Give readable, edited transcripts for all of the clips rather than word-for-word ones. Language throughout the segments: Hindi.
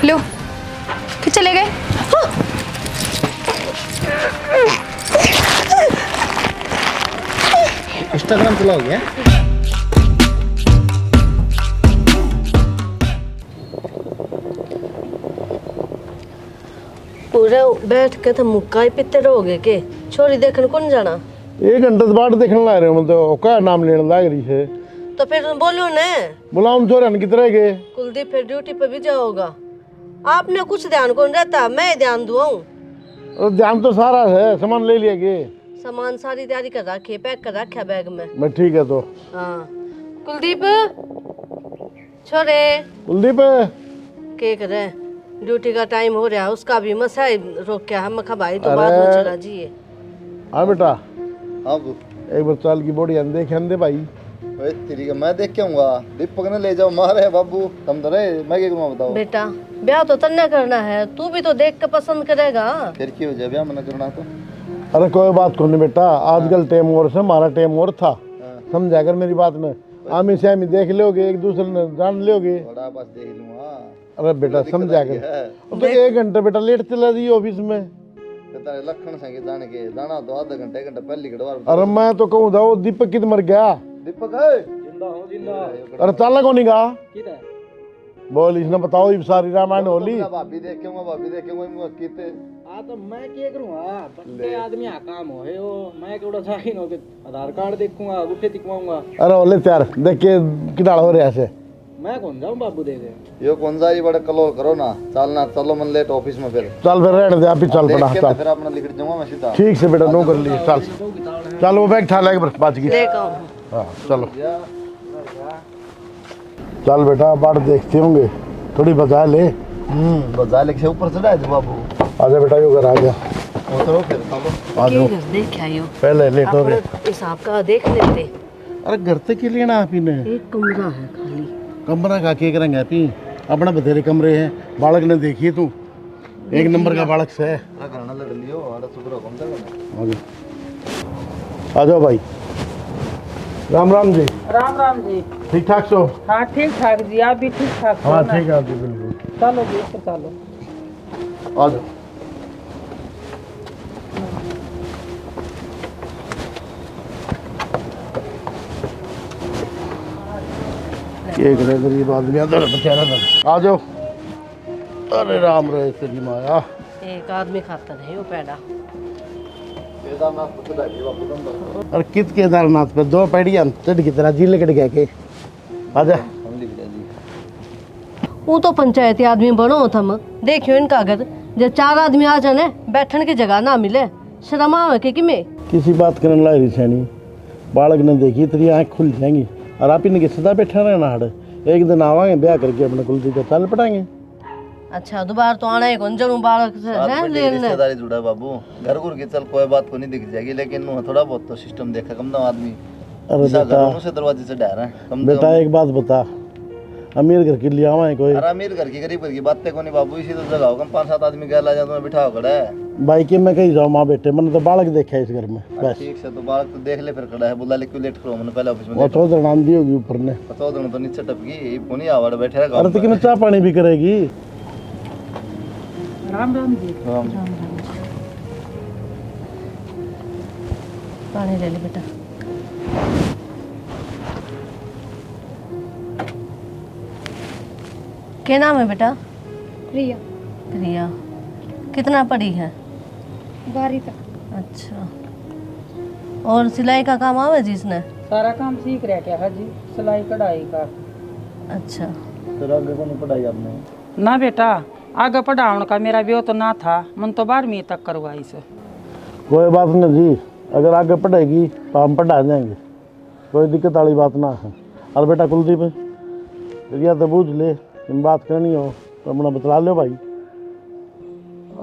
लो फिर चले गए। इंस्टाग्राम चलाओ क्या? पूरे बैठ के तो मुक्का ही पिते रहोगे के छोरी देखने कौन जाना? 1 घंटे से बाट देखने ला रहे हो मतलब क्या नाम लेने लाग रही है? तो फिर बोलो न। बुलाओ छोरे कितने के? कुलदीप फिर ड्यूटी पे भी जाओगा। आपने कुछ ध्यान कौन रहता, मैं ध्यान दूँ? ध्यान तो सारा है, सामान ले लिया के? सामान सारी तैयारी कर रखी है, पैक कर रखा बैग में। मैं ठीक है तो। हाँ कुलदीप छोरे कुलदीप के करे, ड्यूटी का टाइम हो रहा है, उसका भी मसा रोक के हम मखा भाई तो बाद में चला जिए। हाँ बेटा, अब एक बार चाल की बॉडी देखे अंदे भाई। ओए तेरी का मैं देख के आऊंगा। दीपक ने ले जाओ मारे बाबू, तुम तो रहे मैं क्या करूँ बताओ। बेटा ब्याह तो तन्ने करना है, तू भी तो देख के पसंद करेगा। फिर क्यों हो जाए ब्याह मना करना तो। अरे कोई बात को नहीं बेटा, आजकल टाइम और से हमारा टाइम और था। समझा कर मेरी बात में, आमी से आमी देख लोगे, एक दूसरे ने जान लोगे। थोड़ा बस देख लूंगा। अरे बेटा समझा कर, तो 1 घंटे बेटा लेट चला दी ऑफिस में। तेरे लखन संगे जाने के जाना तो आधा घंटे घंटा पहले कड़वा। अरे मैं तो कहूँ था वो दीपक कित मर गया। दीपक है जिंदा हूँ जिंदा। अरे चालना कौन गा किधर? बोल, इसने बताओ ये सारी रामायण होली। भाभी देखेंगे भाभी देखेंगे किते। आ तो मैं क्या करूँगा, बड़े आदमी आ काम हो है वो, मैं केवड़ा साइन हो के आधार कार्ड देखूंगा, गुठे दिखवाऊंगा। अरे ओले त्यार देख के किनारा हो रहा है। मैं कौन जाऊँ बाबू देखे? यो कौन सा ये बड़ा कलोल करो ना, चलना चलो मन लेट ऑफिस में फिर। चल फिर रहने दे, आप ही चल देख पड़ा के चल। फिर अपना लिख जाऊंगा मैं सीधा। ठीक से बेटा, नो कर लिए चल। चल वो बैग ठा लेके बाज गई। लेकर आओ। हाँ चलो चल बेटा, बाट देखते होंगे, थोड़ी बचा ले। बजा लेके ऊपर चढ़ा दे बाबू। आजा बेटा, यो घर आ जा। उतरो फिर चलो। आ जाओ, घर देख आयो, पहले लेट हो रहे। अपने हिसाब का देख लेते। अरे घर से के लिए ना आप ही ने एक कमरा है खाली। कमरा का के करेंगे आप ही? अपना बतेरे कमरे हैं, बालक ने देखिए तू, 1 नंबर का बालक से है। घरना लड़ लियो आड़ा सुधरो कम से आ जाओ भाई। राम राम जी। राम राम जी। ठीक ठाक सो? हाँ ठीक ठाक जी, आप भी ठीक ठाक? हाँ ठीक है जी, बिल्कुल। चलो जी ऊपर चलो। आ जाओ। एक रे गरीब आदमी अंदर बेचारा था। आ जाओ। अरे राम रे तेरी माया। एक आदमी खाता नहीं वो पैदा। अरे कित केदारनाथ पे 2 पैड़ियां चढ़ की तरह जिले कट गया के। आजा। वो तो पंचायती आदमी बनो थम, देखियो इनका घर जब 4 आदमी आ जाने बैठने की जगह ना मिले, शर्म आवे के में। किसी बात करने लाई रही सैनी, बालक ने देखी तेरी आँख खुल जाएंगी। और आप इनके सदा बैठा रहना हड़, एक दिन आवांगे ब्याह करके अपने कुलदीप का चल पटाएंगे। अच्छा दोबारा तो आना ही कौन जरूर बालक से है लेने। रिश्तेदारी जुड़ा बाबू, घर घुर के चल कोई बात को नहीं दिख जाएगी, लेकिन थोड़ा बहुत तो सिस्टम देखा कम दाम आदमी। अरे बेटा, से दरवाजे से डर है कम बेटा एक बात बता, अमीर घर के लिए आवा है कोई? अरे अमीर घर की गरीब घर की बातें को नहीं बाबू, इसी तो जगह होगा 5-7 आदमी गैल आ जाओ बिठाओ खड़ा है। भाई के मैं कहीं जाऊँ माँ बेटे, मैंने तो बालक देखा है इस घर में बस। ठीक से तो बालक तो देख ले फिर खड़ा है, बुला ले क्यों लेट करो, मैंने पहले ऑफिस में वो तो नाम दी होगी ऊपर ने। 15 दिन तो नीचे टपकी पुनी आवाड़ बैठे रहा। अरे तो कि चाय पानी भी करेगी। राम राम जी। पानी ले ले बेटा। क्या नाम है बेटा? प्रिया। प्रिया। कितना पढ़ी है? 12वीं तक। अच्छा, और सिलाई का काम आवे जिसने? सारा काम सीख रहा क्या है जी, सिलाई कढ़ाई का। अच्छा, फिर आगे को नहीं पढ़ाई आपने? ना बेटा, आगे पढ़ाने का मेरा ब्याह तो ना था, मन तो 12वीं तक करवाई से। कोई बात नहीं जी, अगर आगे पढ़ेगी तो हम पढ़ा देंगे, कोई दिक्कत वाली बात ना है। और बेटा कुलदीप, या तो बूझ ले, इन बात करनी हो तो अपना बतला लो भाई।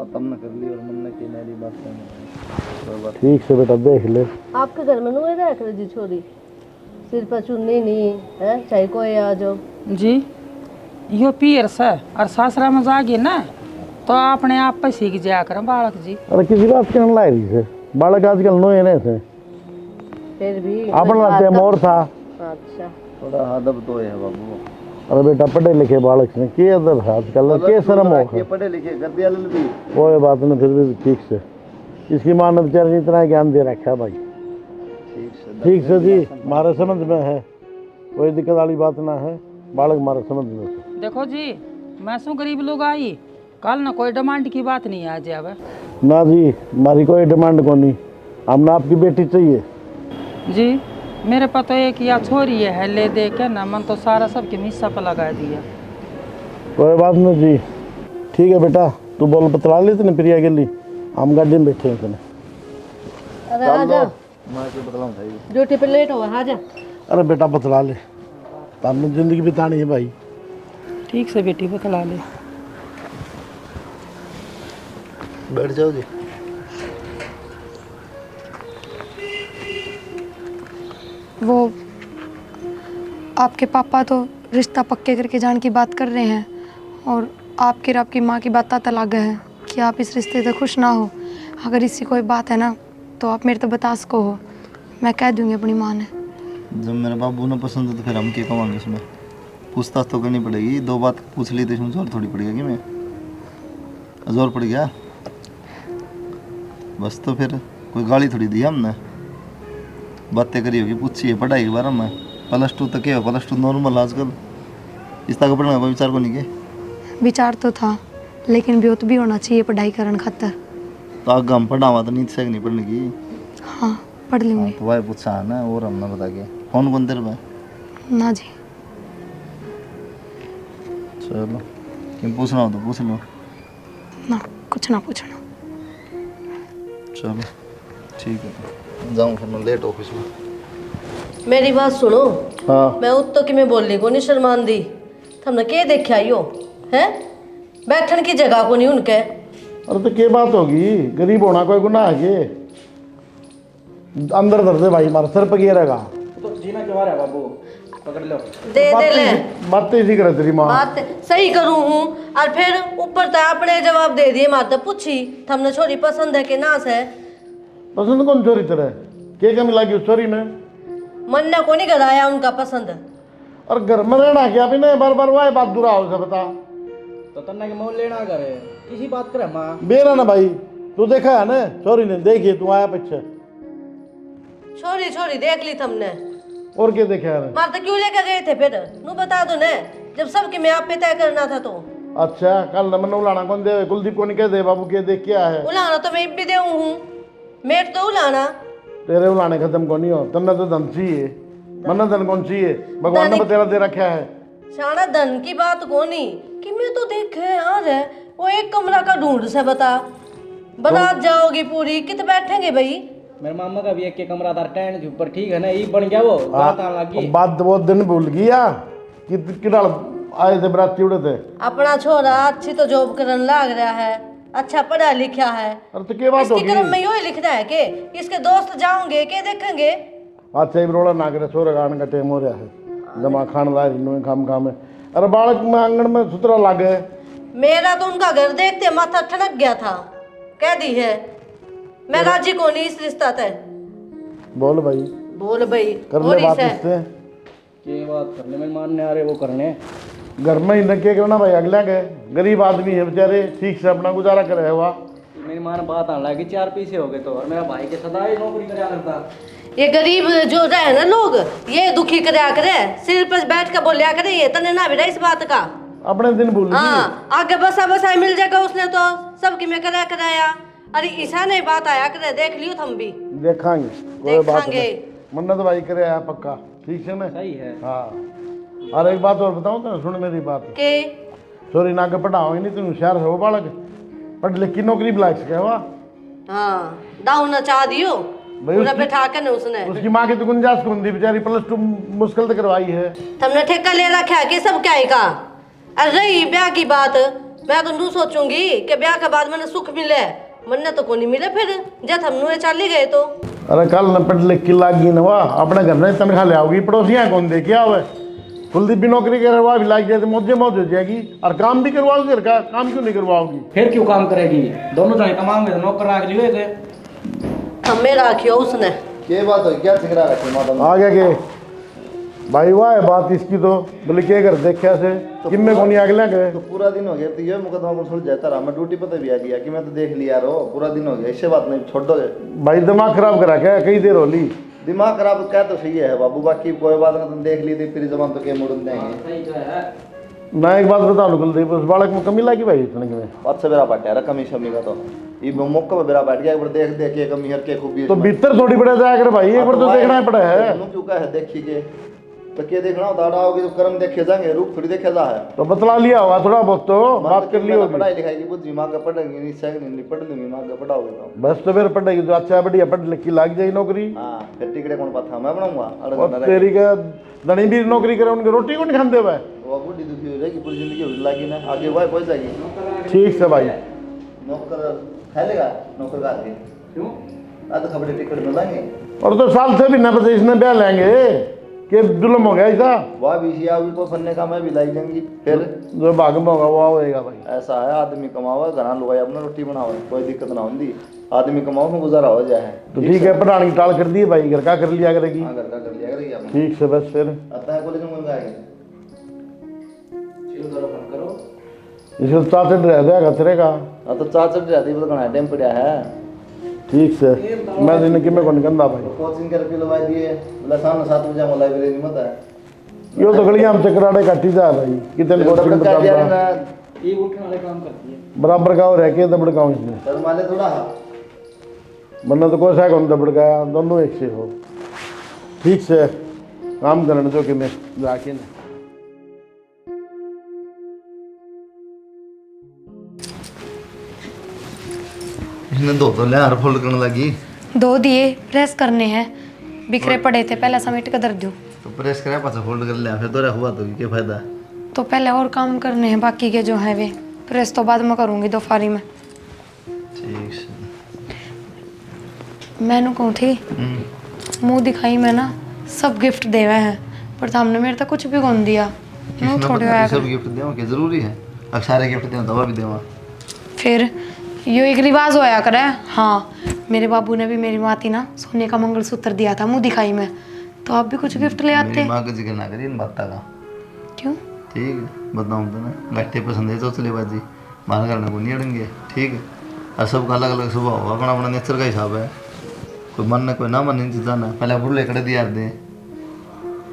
तुमने कर ली और मन ने की मेरी बात करनी। ठीक से बेटा देख ले। आपके घर में नुए रह कर जी छोरी, सिर पर चुन्नी नहीं है, चाहे कोई आ जाओ जी। यो पीर से और सासरा में जागे ना तो अपने आप पे सीख जाया कर बालक जी। अरे किसी बात करने लाई रही से, बालक आजकल नोए नहीं थे, फिर भी अपना टाइम और था। अच्छा, थोड़ा अदब तो है बाबू। अरे बेटा पढ़े लिखे बालक ने के अदर है आजकल के शर्म हो ये पढ़े लिखे गद्दिया ले भी कोई बात नहीं फिर भी ठीक से इसकी माँ ने बेचारे ने इतना ज्ञान दे रखा है भाई। ठीक से जी हमारे समझ में है, कोई दिक्कत वाली बात ना है, बालक हमारे समझ में है। देखो जी मैं शू गरीब लोग आई कल ना कोई डिमांड की बात नहीं आज अब ना जी हमारी कोई डिमांड को नहीं, हमने आपकी बेटी चाहिए। जी मेरे पता है कि या छोरी है ले दे के ना मन तो सारा सबके हिस्सा पर लगा दिया। कोई बात नहीं जी ठीक है बेटा तू बोल बतला ले तेने प्रिया के लिए हम गाड़ी में बैठे हैं तेने। अरे आ जा मैं क्या बतलाऊं भाई ड्यूटी पे लेट हुआ, आ जा। अरे बेटा बतला ले, हमने जिंदगी बितानी है भाई। ठीक से बेटी बतला ले। बैठ जाओ जी। वो आपके पापा तो रिश्ता पक्के करके जाने की बात कर रहे हैं और आपकी माँ की बात ताता लग है कि आप इस रिश्ते से खुश ना हो। अगर इसकी कोई बात है ना तो आप मेरे तो बता सको हो, मैं कह दूंगी अपनी माँ ने। जब मेरे बाबू ने पसंद है तो फिर हम क्या कमाएंगे इसमें, पूछताछ तो करनी पड़ेगी। दो बात पूछ ली तो इसमें जोर थोड़ी पड़ेगा कि मैं जोर पड़ गया बस तो फिर कोई गाली थोड़ी दी हमने, बातें करी होगी पूछी है पढ़ाई के बारे में। +2 तक क्या +2 नॉर्मल आजकल, इस तक पढ़ने का कोई विचार को नहीं के विचार तो था लेकिन ब्योत भी होना चाहिए पढ़ाई करने खातर। तो आगे हम पढ़ावा तो नीति से नहीं पढ़ने की। हाँ पढ़ लूँगी। तो वह पूछा है ना और हमने बता के फोन कौन देर में ना जी चलो क्यों पूछना हो तो पूछ लो। ना कुछ ना पूछना। चलो ठीक है जाऊँ फिर मैं लेट ऑफिस में। मेरी बात सुनो, हाँ मैं उत्तो कि मैं बोलने को नहीं शर्मान दी, तुमने के देखे आई हो हैं, बैठन की जगह को नहीं उनके। अरे तो क्या बात होगी, गरीब होना कोई गुनाह है के? अंदर दर्द है भाई हमारा सर पे गिरेगा। तो जीना क्यों आ रहा है बाबू, पकड़ लो। दे ले बातें इसी करे तेरी माँ। बात सही करूँ हूँ और फिर ऊपर तो अपने जवाब दे दिए, मार तो पूछी तुमने छोरी पसंद है कि ना है। पसंद कौन चोरी तेरे, क्या कमी लगी उस चोरी में? मन ने को नहीं कराया उनका पसंद। और घर में रहना क्या भी नहीं, बार बार वह बात दूरा हो से बता। तो तन्ना के मोल लेना करे किसी बात करे माँ बेरा ना भाई, तू देखा है ना चोरी ने, देखिए तू आया पीछे। छोरी छोरी देख ली तुमने, और क्या देखा है? मार तो क्यों लेकर गए थे फिर, नू बता दो ने जब सबकी मैं आप पे तय करना था तो। अच्छा कल नमन उलाना कौन दे, कुलदीप को नहीं कह दे बाबू के देख क्या है। उलाना तो मैं भी दे हूँ, मेट तो उलाना। तेरे उलाने खत्म को नहीं हो, तुमने तो धन चाहिए, मन धन कौन चाहिए, भगवान ने तेरा दे रखा है। शाना धन की बात को नहीं कि मैं तो देखे यार है वो एक कमरा का ढूंढ से बता, बारात जाओगी पूरी कित बैठेंगे भाई। मेरे मामा का भी एक के कमरा था टेंट के ऊपर, ठीक है ना, ये बन गया वो बात आने लगी। बात वो दिन भूल गया कि किराल आए थे बराती उड़े थे। अपना छोरा अच्छी तो जॉब करने लग रहा है, अच्छा पढ़ा लिखा है, अरे तो क्या बात इसकी होगी? कर्म में यो ही लिखना है कि इसके दोस्त जाओगे के देखेंगे। अच्छा ही रोड़ा ना करे, सोरे गाने का टाइम हो रहा है, जमा खान ला रही खाम है। अरे बालक में आंगन में सुतरा लागे। मेरा तो उनका घर देखते माथा ठनक गया था, कह दी है मैं राजी को नहीं इस रिश्ता तय। बोल भाई, बोल भाई कर ले थोड़ी बात से इससे। ये बात करने में मानने आ रहे वो करने घर में ही नके क्यों ना भाई, अगला के गरीब आदमी है बेचारे, ठीक से अपना गुजारा करे हुआ। मेरी माँ ने बात आने लगी 4 पैसे हो गए तो, और मेरा भाई के सदा ही नौकरी कराया करता। ये गरीब जो रहे ना लोग ये दुखी करया करे, सिर पर बैठ कर बोलिया करे, ये तने ना भी इस बात का अपने दिन भूल गई। हाँ आगे बसा बसा मिल जाएगा उसने तो सबकी में कराया। अरे ईसा नहीं बात आया करे, देख लियो तुम भी देखांगे कोई बात देखांगे। नहीं, मन्नत भाई करे आया पक्का, ठीक है ना? सही है। हाँ और एक बात और बताऊँ तो सुन मेरी बात, के चोरी ना के पढ़ाओ नहीं, तुम होशियार हो बालक, पढ़ लिख की नौकरी बुला सके हुआ। हाँ दाऊ न चाह दियो भाई पूरा उसकी- बैठा के न उसने उसकी माँ की तो गुंजाइश कौन थी, बेचारी +2 मुश्किल से करवाई है। तुमने ठेका ले रखा है कि सब क्या का। अरे रही ब्याह की बात, मैं तो नू सोचूंगी कि ब्याह के बाद मैंने सुख मिले, मन्ने तो को नहीं मिले फिर जब हम नुए चाली गए तो। अरे कल न पढ़ लिख की लागी न हुआ, अपने घर में तनख्वाह ले आओगी, पड़ोसियाँ कौन दे क्या हुआ? कुलदीप भी नौकरी करवा भी लाग जाए तो मौजे मौज हो जाएगी, और काम भी करवाओगी, घर का काम क्यों नहीं करवाओगी? फिर क्यों काम करेगी, दोनों जने कमाओगे तो नौकर रख लिए थे। हमें राखियो उसने। ये बात हो क्या झगड़ा रखे माता आ गया के भाई वाह है बात इसकी तो बोले क्या कर देखा से कि मैं कौन अगला गए तो पूरा दिन हो गया तो ये मुकदमा को छोड़ जाता रहा, मैं ड्यूटी पे तो भी आ गया कि मैं तो देख लिया रो, पूरा दिन हो गया, इससे बात नहीं छोड़ दोगे। भाई दिमाग खराब करा क्या कई देर होली। दिमाग खराब क्या तो सही है बाबू, बाकी कोई बात नहीं, तुम देख ली थी फिर जबान तो क्या मुड़ देंगे। सही तो है। मैं एक बात बता लूँ कुलदीप, उस बालक में कमी लगी भाई इतने में अच्छा बेरा बैठा है कमी शमी का, तो ये मौका पे बेरा बैठ गया, एक बार देख देख के कमी हर के खूबी तो भीतर थोड़ी बड़ा जाया कर भाई, एक बार तो देखना ही पड़ा है। क्यों का है देखी के तो क्या देखना होता आओगे तो कर्म देखे जाएंगे, रूप थोड़ी देखे जा है। तो बतला लिया होगा थोड़ा बहुत तो बात कर ली होगी। पढ़ाई लिखाई की बुद्धि माँ का पढ़ेंगे नहीं, सही नहीं पढ़ लूंगी माँ का पढ़ाओगे तो बस तो फिर पढ़ेगी तो अच्छा बढ़िया पढ़ लिख की लग जाए नौकरी। हाँ फिर टिकटे कौन पाता मैं बनाऊंगा और तेरी का धनी भी नौकरी करे उनके रोटी कौन खाते हुए। वो बुढ़ी दुखी हो जाएगी, पूरी जिंदगी हो लागी ना, आगे वह पहुंच जाएगी। ठीक से भाई नौकर खा लेगा नौकर का आगे क्यों? तो खबरें टिकट मिलाएंगे और तो साल से भी न बचे इसने ब्याह लेंगे कि जुल्म हो गया ऐसा। वह भी भी को फन्ने का मैं भी लाई देंगी, फिर जो भाग में होगा वो होएगा भाई। ऐसा है आदमी कमावा घरा लुगाई अपना रोटी बनाओ, कोई दिक्कत ना होती, आदमी कमाओ में गुजारा हो जाए। तो ठीक है पढ़ाने की टाल कर दी भाई, घर का कर लिया करेगी। हाँ घर का कर लिया करेगी अपना। ठीक से बस फिर आता है कॉलेज में आएगी चलो करो फोन करो। इसको चार्ज रह जाएगा तेरे का। हाँ तो चार चढ़ जाती है, तो टाइम पड़ा है। ठीक से मैं दिन की मैं कौन गंदा भाई। कोचिंग कर के लगा दिए, बोला शाम 7 बजे हम लाइब्रेरी में है। यो तो गलियां हम चकराड़े काटी जा भाई कितने कोचिंग क्या बता दिया ना ये उठने वाले काम करती है। बराबर गाँव रह के दबड़ गाँव इसमें सर माले थोड़ा वरना तो कोई सा कौन दबड़ गया, दोनों एक से हो। ठीक से काम करने जो कि मैं जाके ना इसने दो ले हर फोल्ड करने लगी। 2 दिए प्रेस करने हैं, बिखरे पड़े थे, पहले समेट कर दर दूँ तो प्रेस करे पाछा फोल्ड कर लिया, फिर दोरा हुआ तो क्या फायदा। तो पहले और काम करने हैं बाकी के जो है वे, प्रेस तो बाद में करूँगी दोपहरी में। ठीक है मैंने कहूँ थी मुँह दिखाई में ना सब गिफ्ट देवे हैं, पर सामने मेरे तो कुछ भी कौन दिया। मुँह थोड़े आया सब गिफ्ट देवा क्या जरूरी है, अब सारे गिफ्ट देवा दवा भी देवा। फिर यो एक रिवाज होया करे। हाँ मेरे बाबू ने भी मेरी माँ थी ना सोने का मंगलसूत्र दिया था मुँह दिखाई में, तो आप भी कुछ गिफ्ट ले आते। मेरी माँ का जिक्र ना करिए इन बातों का, क्यों? ठीक है बताऊँ तो ना बैठे पसंद है तो चलेबाजी मार करने को नहीं अड़ेंगे, ठीक है। और सबका अलग अलग स्वभाव होगा, अपना अपना नेचर का हिसाब है, कोई मन कोई ना मन नहीं जाना, पहले बुढ़ले कड़े दिया दे।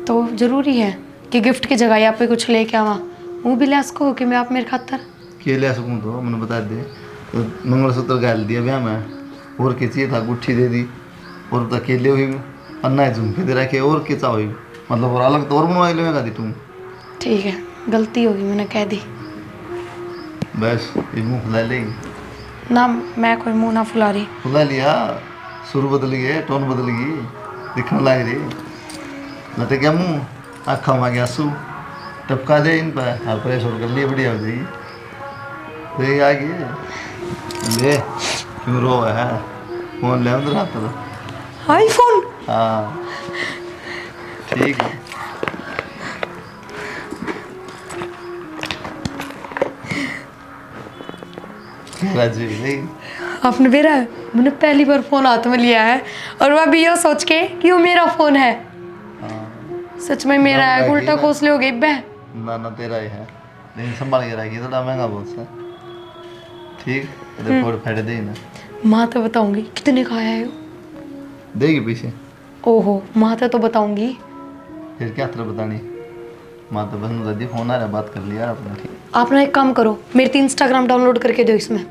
तो जरूरी है कि गिफ्ट की जगह आप पे कुछ लेके आवा, मुँह भी ले सको कि मैं आप मेरे खातर के ले सकूँ तो मैंने बता दे। तो मंगलसूत्र गाल दिया ब्याह में, और क्या चाहिए था, गुट्ठी दे दी, और तो केले हुई अन्ना झुमके दे रखे, और क्या हुई मतलब, और अलग तो और बनवाई लेगा दी तुम। ठीक है गलती होगी मैंने कह दी बस ये मुँह फुला लेगी ना, मैं कोई मुँह ना फुला रही। फुला लिया, सुर बदल गए, टोन बदल गई, दिखने लग रही लते क्या मुँह आँखों में गया आंसू टपका दे इन पर, हर प्रेस और कर लिए बढ़िया हो जाएगी। देख आ गई ले क्यों रो है, फोन ले अंदर हाथ तो। आईफोन? हाँ ठीक है राजी नहीं आपने मेरा मैंने पहली बार फोन हाथ में लिया है, और वह भी ये सोच के कि वो मेरा फोन है। सच में मेरा है, उल्टा खोसले हो गई बह। ना ना तेरा ही है, लेकिन संभाल के रखिए, थोड़ा महंगा बहुत सा, ठीक देखो फायदे दे ना। माँ तो बताऊंगी कितने का आया है वो? देगी पीछे ओहो माँ तो बताऊंगी। फिर क्या तरह बतानी, माँ तो बहन दादी फोन आ रहा, बात कर लिया अपना, ठीक। आप ना एक काम करो, मेरे 3 इंस्टाग्राम डाउनलोड करके दो इसमें।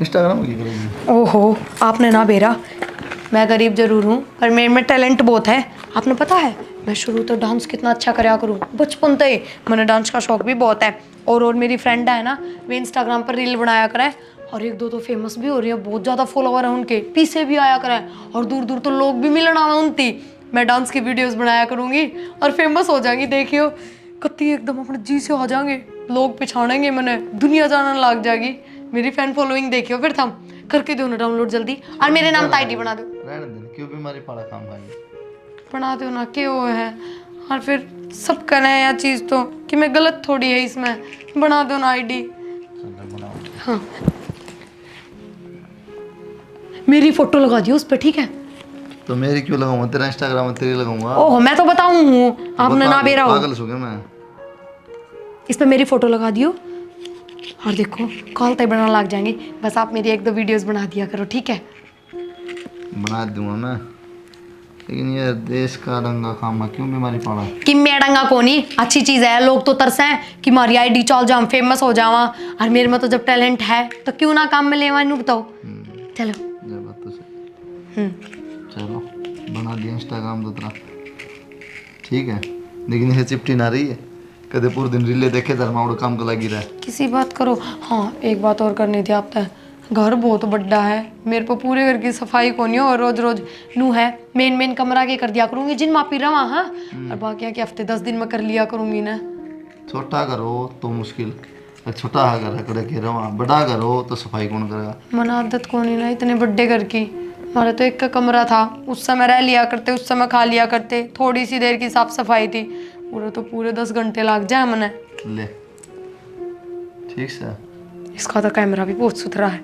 इंस्टाग्राम की करेगी? ओहो आपने ना बेरा, मैं गरीब जरूर हूँ पर मेरे में टैलेंट बहुत है। आपने पता है मैं शुरू तो डांस कितना अच्छा कराया करूँ, बचपन से ही मैंने डांस का शौक भी बहुत है। और मेरी फ्रेंड है ना, वे इंस्टाग्राम पर रील बनाया करे, और 1-2 तो फेमस भी हो रही है, बहुत ज़्यादा फॉलोवर है उनके, पीछे भी आया करे, और दूर दूर तो लोग भी मिलना आना उनती। मैं डांस की वीडियोस बनाया करूँगी और फेमस हो जाएंगी, देखियो कत्ती एकदम अपने जी से आ जाएंगे, लोग पहचानेंगे, मैंने दुनिया जानने लग जाएगी। मेरी फैन फॉलोइंग देखियो, फिर थम करके दो ना डाउनलोड जल्दी, और मेरे नाम का आईडी बना दो। रहने देना, क्यों बीमारी पड़ा काम भाई, बना दो ना, क्यों है। और फिर सब करें यह चीज़ तो कि मैं गलत थोड़ी है इसमें, बना दो ना आईडी। हाँ मेरी फोटो लगा दियो उस पर, ठीक है। तो मेरी क्यों लगाऊंगा, तेरा इंस्टाग्राम में तेरी लगाऊंगा। ओह मैं तो बताऊँ हूँ, आपने ना बेरा हो। पागल हो गया मैं। इस पे मेरी फोटो लगा दियो और देखो कॉल तय बनाने लग जाएंगे। बस आप मेरी 1-2 वीडियोस बना दिया करो, ठीक है? बना दूंगा मैं, लेकिन ये देश का रंगा काम है, क्यों बीमारी पड़ा। कि मेडंगा कोनी अच्छी चीज़ है, लोग तो तरसे हैं कि मारी आईडी चल जाऊँ, फेमस हो जावा। और मेरे में तो जब टैलेंट है तो क्यों ना काम में लेवा, इन्हू बताओ। चलो ये बात तो सही। चलो बना दिया इंस्टाग्राम तो तेरा, ठीक है, लेकिन ये चिपटी ना रही है, कदे पूरे दिन रीले देखे धर्मावड़ काम को लगी रहा है। किसी बात करो। हाँ एक बात और करनी थी, आप तय घर बहुत बड़ा है, मेरे को पूरे घर की सफाई को नहीं, और रोज रोज नू है मेन कमरा के कर दिया करूंगी जिन मापी रवा। हाँ और बाकी के हफ्ते 10 दिन में कर लिया करूंगी ना। छोटा घर हो तो मुश्किल, छोटा घर है करे के रवा, बड़ा घर हो तो सफाई कौन करेगा। मन आदत को नहीं ना इतने बड़े घर की। हमारा तो एक का कमरा था, उस समय रह लिया करते, उस समय खा लिया करते, थोड़ी सी देर की साफ सफाई थी, पूरे 10 घंटे लग जाए मने। ले ठीक से, इसका तो कैमरा भी बहुत सुथरा है।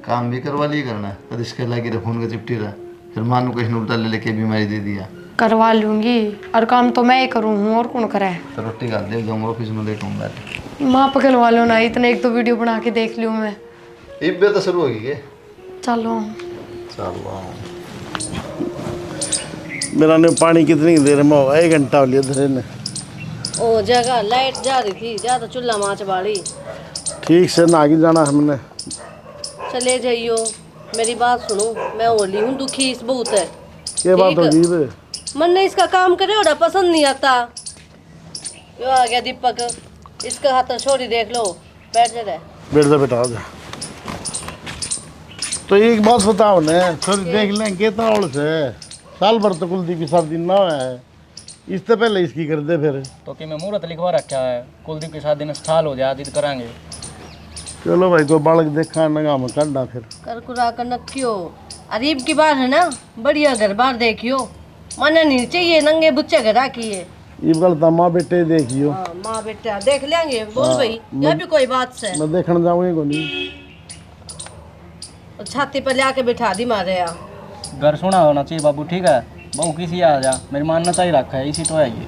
काम भी करवा लिया करना है, कद इसके लगी रहे फोन का चिपटी रहा, फिर मान लो कहीं उल्टा ले लेके बीमारी दे दिया। करवा लूंगी, और काम तो मैं ही करूँ हूँ, और कौन करे। तो रोटी खा दे जाऊंगा ऑफिस में, लेट होऊंगा। माँ पकड़वा लो ना, इतने 1-2 वीडियो बना के देख लूँ मैं। इब्बे तो शुरू होगी के। चलो चलो मेरा ने पानी कितनी देर में होगा, 1 घंटा हो लिया धरे ने। ओ जगह लाइट जा रही थी, जा तो चूल्हा माच बाड़ी। ठीक से ना आगे जाना हमने। चले जाइयो, मेरी बात सुनो, मैं होली हूँ दुखी इस बहुत है। ये बात ठीक। होगी बे। मन ने इसका काम करे और पसंद नहीं आता। यो आ गया दीपक, इसका हाथ छोड़ी देख लो, बैठ जा। बैठ जा बेटा, आ जा। तो एक बात बताओ ने, थोड़ी देख लें कितना और से साल भर तो कुलदीप की शादी ना है, इससे पहले इसकी कर दे फिर। तो कि मैं मुहूर्त लिखवा रखा है, कुलदीप की शादी में साल हो जाए तो करांगे। चलो भाई को बालक देखा नगा में काटा फिर। कर कुरा कर नक्कियो, अरीब की बात है ना, बढ़िया घर बार देखियो, मन नहीं चाहिए नंगे बुच्चे घर आकी है। ये गलता माँ बेटे देखियो। हाँ माँ बेटा देख लेंगे, बोल भाई यह भी कोई बात से। मैं देखने जाऊंगी को नहीं। छाती पर ले आके बिठा दी मारे या। घर सुना होना चाहिए बाबू, ठीक है? बहू किसी आ जा, मेरी मान नचाई रखा है, इसी तो है ये।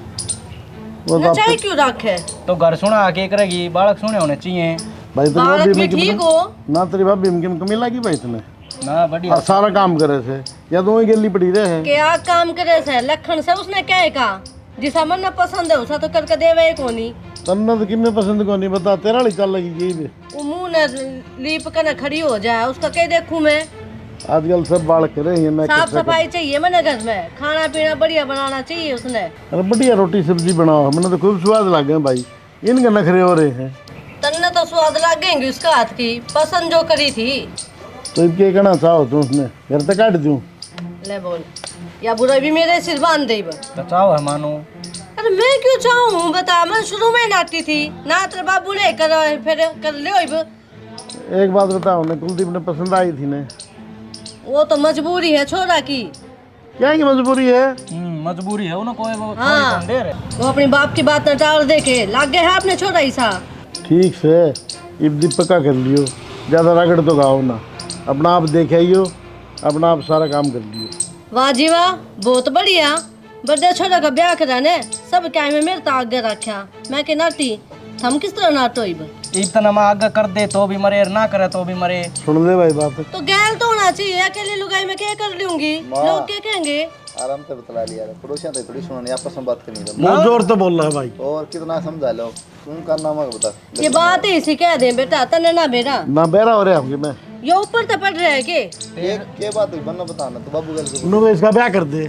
वो तो नचाई क्यों रखे? तो घर सुना आके करेगी, बालक सुने होने चाहिए भाई तेरी बालक भाभी भी में ठीक हो ना, तेरी भाभी में कमी लगी भाई इतने ना, बढ़िया। सारा काम करे थे या तो वही गली पड़ी रहे। क्या काम करे से लखन से उसने क्या कहा, जिसा मन पसंद है उसा तो करके देवे कोनी। तन्ना तो किन्ने पसंद को नहीं बता, तेरा वाली चल लगी यही भी। वो मुंह ने लीप कर खड़ी हो जाए, उसका क्या देखूं मैं। आजकल सब बाल करे हैं मैं साफ सफाई चाहिए मैंने घर में, खाना पीना बढ़िया बनाना चाहिए उसने। अरे बढ़िया रोटी सब्जी बनाओ, हमने तो खूब स्वाद लग गए भाई, इनके नखरे हो रहे हैं। तन्ने तो स्वाद लगेंगे उसका हाथ की, पसंद जो करी थी। तो अब क्या कहना चाहो तुम, उसने घर तक काट दूं? ले बोल, या बुरा भी मेरे सिर बांध दे। तो चाहो है मानो। अरे मैं क्यों चाहूँ बता, मैं शुरू में नाटी थी ना, तेरे बाबू ने कर फिर कर ले। एक बात बताओ ने, कुलदीप ने पसंद आई थी ने? वो तो मजबूरी है छोरा की। क्या की मजबूरी है? मजबूरी है उन्हें, कोई वो हाँ। थोड़ी दे रहे। वो अपनी बाप की बात न टाल दे के लाग गए है अपने छोरा ही सा। ठीक से अब दीपक का कर लियो, ज़्यादा रगड़ तो गाओ ना, अपना आप देखे आइयो, अपना आप सारा काम कर लियो। वाह जी वाह, बहुत बढ़िया। बड़े छोरा का ब्याह कराने सब क्या में मेरे तो आगे रखा, मैं के नाटी हम किस तरह नाटो इब। इतना मैं आगे कर दे तो भी मरे, ना करे तो भी मरे। सुन ले भाई बात। तो गैल तो होना चाहिए, अकेली लुगाई में क्या कर लूंगी, लोग क्या कहेंगे। आराम से बतला लिया, पड़ोसियां तो थोड़ी सुननी, आपस में बात करनी है। मुँह जोर तो बोल रहा है भाई। और कितना समझा लो, तुम का नाम है बता। ये बात ही इसी कह दे बेटा, तने ना बेटा ना बेरा हो रहा हूँ मैं। ये ऊपर तो पड़ रहा है के के बात हुई बनना बताना, तो बाबू गल को उन्होंने इसका ब्याह कर दे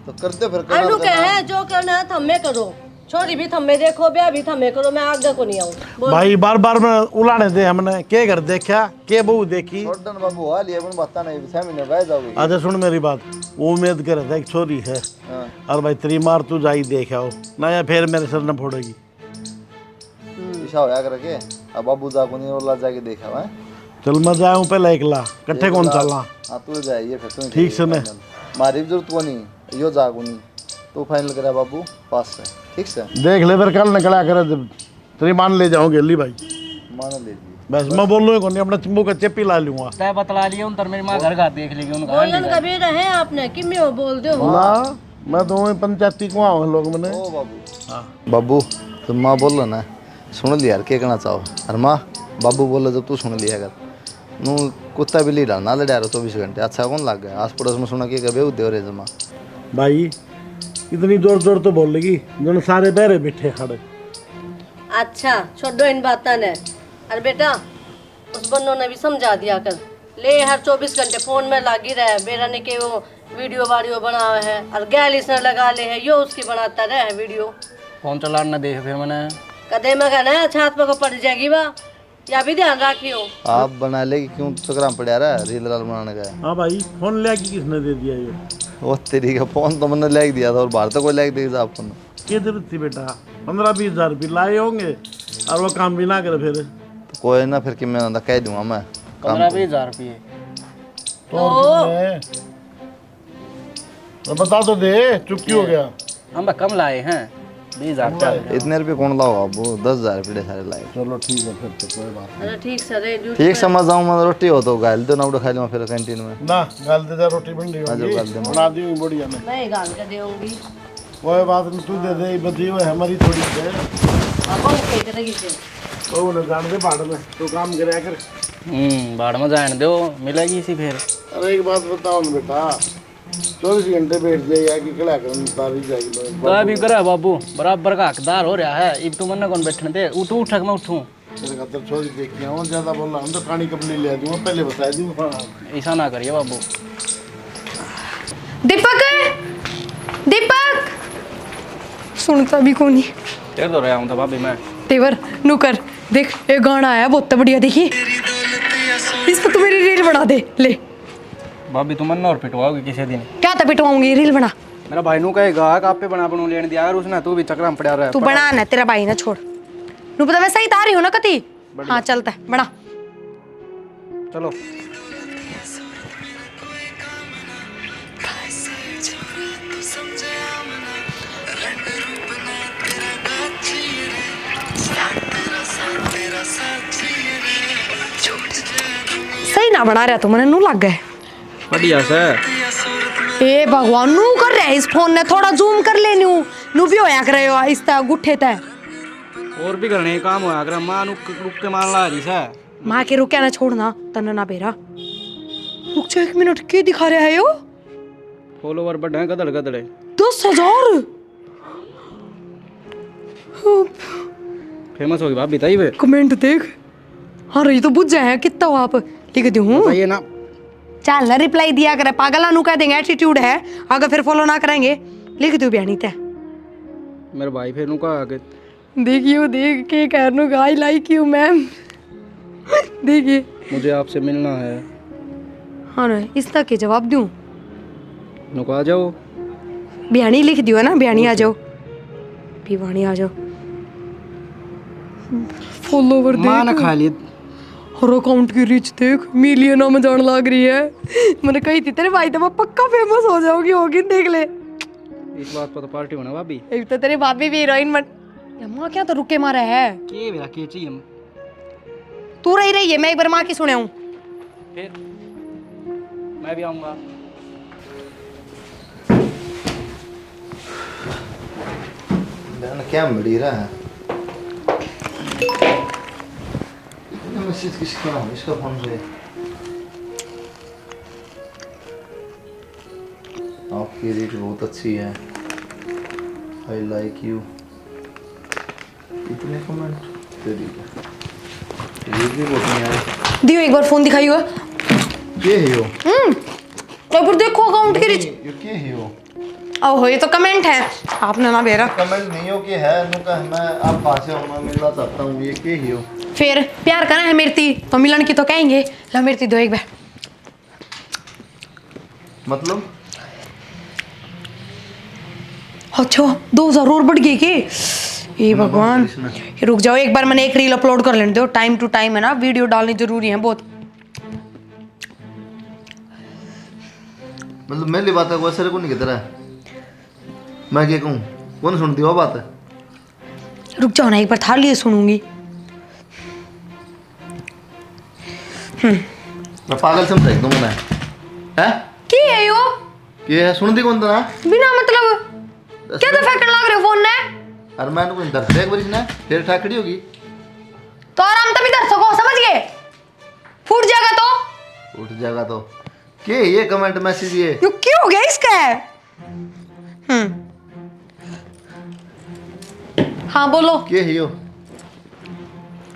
तो करते फिर अनु कहे जो करना है थम्मे करो, छोरी भी थम्मे देखो, ब्याह भी थम्मे करो, मैं आगे को नहीं आऊँ। भाई बार बार में उलाने दे, हमने के घर देखा के बहू देखी। छोड़न बाबू हाल ये बन बता नहीं, 6 महीने रह जाओगे। अच्छा सुन मेरी बात, वो उम्मीद कर रहा था एक छोरी है, और भाई तेरी मार तू जाई देख आओ ना, या फिर मेरे सर न फोड़ेगी। ईशा होया करके अब बाबू जा को नहीं और जाके देखा है। चल मैं जाऊँ पहले एकला, कट्ठे कौन चलना। हां तू जाइए फिर तू ठीक से ने मारी जरूरत को नहीं, यो जागो नहीं तो फाइनल करा बाबू पास से, ठीक से देख ले फिर कल निकला करे, तेरी मान ले जाऊँ गेली भाई, मान ले लीजिए। बस मैं बोल रहा हूँ अपना चिंबू का चेपी ला लूंगा। तय बतला लिया उन तर मेरी माँ घर का देख लेगी उनका बोलन कभी रहे आपने कि मैं बोल दो ना मैं तो वही पंचायती को आऊँ लोग मैंने। ओ बाबू बाबू तुम माँ बोल लो ना सुन लिया यार क्या कहना चाहो। अरे माँ बाबू बोल जब तू सुन लिया अगर नू कुत्ता बिल्ली डालना लड़ा रहा 24 घंटे अच्छा कौन लग गया आस पड़ोस में सुना कि कभी उद्योग रे जमा भाई इतनी जोर जोर तो बोल लगी जो सारे बहरे बैठे खड़े। अच्छा छोड़ो इन बातों ने। अरे बेटा उस बंदों ने भी समझा दिया कर ले हर 24 घंटे फोन में लागी रहे बेरा ने के वो वीडियो वाडियो बनावे है और गैलिस ने लगा ले है यो उसकी बनाता रहे है वीडियो। फोन चलाना ना देख फिर मैंने कदे में कहना है छात पर को पड़ जाएगी वाह या भी ध्यान रखियो। आप बना लेगी क्यों चक्राम पड़ा रहा है रील राल बनाने का। हाँ भाई फोन ले के किसने दे दिया ये? वो तेरी का फोन तो मैंने ले दिया था और बाहर तो कोई ले देगा आपको। क्या जरूरत थी बेटा 15-20 हजार रुपये लाए होंगे और वो काम भी ना करे फिर। तो कोई ना फिर कि मैं कह दूंगा मैं 15-20 हजार रुपये तो बता तो दे चुप क्यों हो गया? हम कम लाए हैं 20,000 इतने रुपये कौन लाओ आप वो 10,000 रुपये सारे लाए। चलो ठीक है फिर तो कोई बात अरे ठीक सर ठीक समझ जाऊँ मैं रोटी हो तो गाल दो ना उठा खा लूँ फिर कैंटीन में। ना गाल दे जा रोटी बन रही जो गाल दे होगी बना दी हुई बढ़िया में। मैं गाल कर दूंगी कोई बात नहीं तू दे दे बची हुई हमारी थोड़ी है अब हम क्या करेंगे फिर तो उन्हें जान दे बाढ़ में तो काम करे कर। बाढ़ में जाने दो मिलेगी इसी फिर। अरे एक बात बताओ ना बेटा 24 घंटे बैठ जाएगा कि खड़ा कर तारी जाएगी भी करा बाबू बराबर का हकदार हो रहा है अब तू मन्ना कौन बैठने दे तू उठ मैं उठूं तेरे खातर छोरी देख के आऊँ ज्यादा बोल रहा हूँ तो कहानी कपड़ी ले दूंगा पहले बता दूंगा। ऐसा ना करिए बाबू। दीपक दीपक सुनता भी कौन नहीं तेरे तो रहा हूँ था भाभी मैं तेवर नुकर देख ये गाना आया बहुत बढ़िया देखिए इस पर तू मेरी रील बना दे ले। भाभी तुम मन्ना और पिटवाओगे किसी दिन। क्या तो पिटवाऊंगी रील बना मेरा भाई नू कहेगा कि आप पे बना बनू लेने दिया यार उसने तू भी चक्राम पड़ा रहा है। तू बना ना तेरा भाई ना छोड़ नू पता वैसा ही तारी हो ना कती। हाँ चलता है बना चलो सही ना बना रहा तू मैंने नू लग गए बढ़िया सर। ए भगवान नू कर रहे इस फोन ने थोड़ा जूम कर ले नू भी होया कर रहे हो इस ता गुठे तय और भी करने काम होया कर मां नु रुक के मान ला रही है माँ के रुके ना छोड़ना तन ना बेरा रुक जा 1 मिनट के दिखा रहा है यो फॉलोवर बढ़े हैं गदड़ गदड़े 10,000 फेमस होगी भाभी बताइए वे कमेंट देख हाँ रही तो बुझ जाए कितना हो आप लिख दूँ बताइए ना चल ना रिप्लाई दिया करे पागल नु कह देंगे एटीट्यूड है अगर फिर फॉलो ना करेंगे लिख दो बयानी तय मेरे भाई फिर नु कहा कि देखियो देख के कहनो आई लाइक यू मैम देखिए मुझे आपसे मिलना है हाँ ना इस तक के जवाब दूं नु आ जाओ बयानी लिख दियो ना बयानी आ जाओ भिवानी आ जाओ फॉलोवर मां ना देख खा ली और अकाउंट की रीच देख मिलियनों में जान लग रही है मैंने कही थी तेरे भाई तो मैं पक्का फेमस हो जाओगी होगी देख ले इस बात पर तो पार्टी होना भाभी एक तो तेरी भाभी भी हीरोइन बन माँ क्या तो रुके मारा है के मेरा के चाहिए हम तू रही है मैं एक बार माँ की सुने हूँ फिर मैं भी आऊंगा क्या मिल रहा है मैसेज किसका है इसका फोन से आपकी रीड बहुत अच्छी है आई लाइक यू इतने कमेंट तेरी ये भी बहुत नहीं आए दियो एक बार फोन दिखाइयो ये है यो एक बार देखो अकाउंट की रीच ये क्या है यो ओहो ये तो कमेंट है आपने ना भेजा कमेंट नहीं हो कि है नु का मैं आप पास से होना मिलना चाहता हूँ ये क्या है यो फिर प्यार करा है मेरी तो मिलन की तो कहेंगे ला मेरी दो एक बार मतलब अच्छा 2,000 और बढ़ गई की ये भगवान ये रुक जाओ एक बार मैंने एक रील अपलोड कर लेने दो टाइम टू टाइम है ना वीडियो डालनी जरूरी है बहुत मतलब मेरी बात है कोई सर को नहीं कहता है मैं क्या कहूँ कौन सुनती वो बात है रुक जाओ ना एक बार थार लिए सुनूंगी मैं पागल समझा एकदम मैं है की है यो ये है सुन दी कौन ना बिना मतलब क्या तो फेंकने लग रहे हो फोन ने अरे मैंने कोई दर्द एक बार ना फिर ठाकड़ी होगी तो आराम तभी कर सको, समझ गए? फूट जाएगा तो उठ जाएगा तो के ये कमेंट मैसेज ये क्यों हो गया इसका? हाँ बोलो। के है यो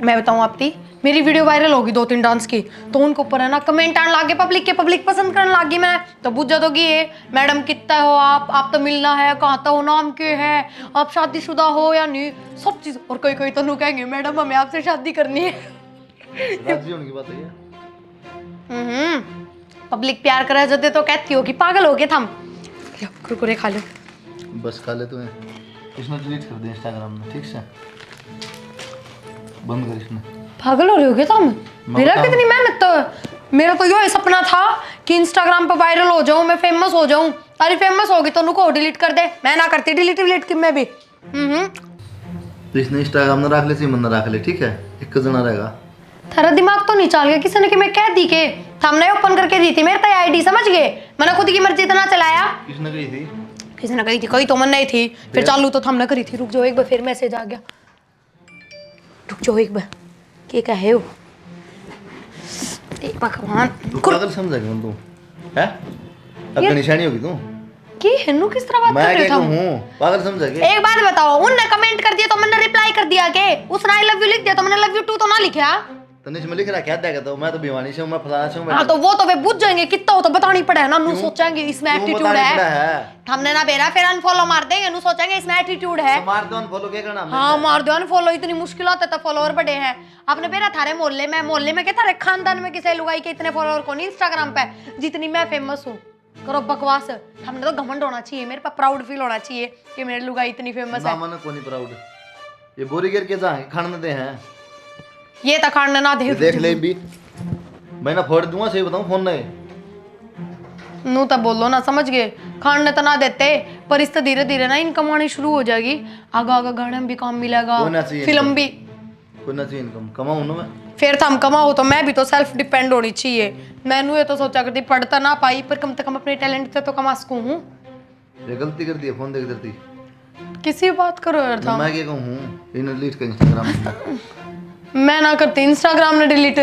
मैं बताऊं आपकी, मेरी वीडियो वायरल होगी 2-3 डांस की, तो उनके ऊपर है ना कमेंट आने लगे पब्लिक के, पब्लिक पसंद करने लगी। मैं तो बुझ जाओगी ये मैडम कितना हो आप तो मिलना है, कहाँ तो हो, नाम के है, आप शादीशुदा हो या नहीं, सब चीज। और कोई कोई तो नु कहेंगे मैडम हमें आपसे शादी करनी है। राजी होने की बात है ये पब्लिक प्यार करा जाते तो कहती हो कि पागल हो गए थम। लो कुरकुरे खा लो। बस खा ले तुम्हें इसने डिलीट कर दिया इंस्टाग्राम में, ठीक से बंद कर इसने। पागल हो रहे हो क्या तुम? मेरा बताऊं। कितनी मेहनत तो, मेरा तो यो सपना था कि इंस्टाग्राम पे वायरल हो जाऊं, मैं फेमस हो जाऊं। अरे फेमस होगी तो नुको डिलीट कर दे, मैं ना करती डिलीट की मैं भी। तो इसने इंस्टाग्राम में रख ले, सिमन ने रख ले, ठीक है, एक जना रहेगा। तेरा दिमाग तो नहीं चल गया किसी ने कि मैं कह दी के हमने ओपन करके दी थी मेरे तो आईडी, समझ गए? मैंने खुद की मर्जी इतना चलाया। किसने कही थी? किसी ने कही थी, कोई तो मन नहीं थी, फिर चालू तो हमने करी थी। रुक जाओ एक बार, फिर मैसेज आ गया, रुक जाओ एक बार। क्या है वो? भगवान तू पागल समझा क्यों तू है? अब निशानी होगी तू। की हेनु किस तरह बात मैं कर रहे क्या हो तुम? हूँ पागल समझा के? एक बात बताओ, उनने कमेंट कर दिया तो मैंने रिप्लाई कर दिया के? उसने आई लव यू लिख दिया तो मैंने लव यू टू तो ना लिखा? तनिष में लिख रहा क्या देगा? तो मैं तो भिवानी से हूँ, मैं फलाना से हूँ। हाँ तो वो तो वे बुझ जाएंगे कितना हो तो बतानी पड़े ना, नु क्यों? सोचेंगे इसमें क्यों एटीट्यूड बतानी पड़ा है। है? हमने ना बेरा फिर अनफॉलो मार देंगे, नु सोचेंगे इसमें एटीट्यूड है। तो मार दो अनफॉलो, क्या करना हमने? हाँ मार दो अनफॉलो, इतनी मुश्किल होता है फॉलोअर बढ़े हैं। आपने बेरा थारे मोहल्ले में क्या थारे खानदान में किसी लुगाई के इतने फॉलोअर को नहीं इंस्टाग्राम पे जितनी मैं फेमस हूँ। करो बकवास, हमने तो घमंड होना चाहिए, मेरे पे प्राउड फील होना चाहिए कि मेरी लुगाई इतनी फेमस है। मन को नहीं प्राउड, ये बोरी गिर के जा खाने दे हैं, ये तो खाने ना दे, देख ले भी मैं ना फोड़ दूंगा, सही बताऊं फोन नहीं नू तो बोलो ना, समझ गए? खाने तो ना देते, पर इससे धीरे धीरे ना इनकम आनी शुरू हो जाएगी, आगे आगे गाने में भी काम मिलेगा, होना चाहिए फिल्म भी। कोई ना चाहिए इनकम कमाऊं ना मैं। फिर तो हम कमाओ तो मैं भी तो सेल्फ डिपेंड होनी चाहिए। मैंने ये तो सोचा करती पढ़ता ना पाई, पर कम से कम अपने टैलेंट से तो कमा सकूं हूँ। ये गलती कर दी है, फोन देख देती किसी बात करो यार था, मैं क्या कहूँ, इन्हें डिलीट कर इंस्टाग्राम। मैं ना करती इंस्टाग्राम ने डिलीट।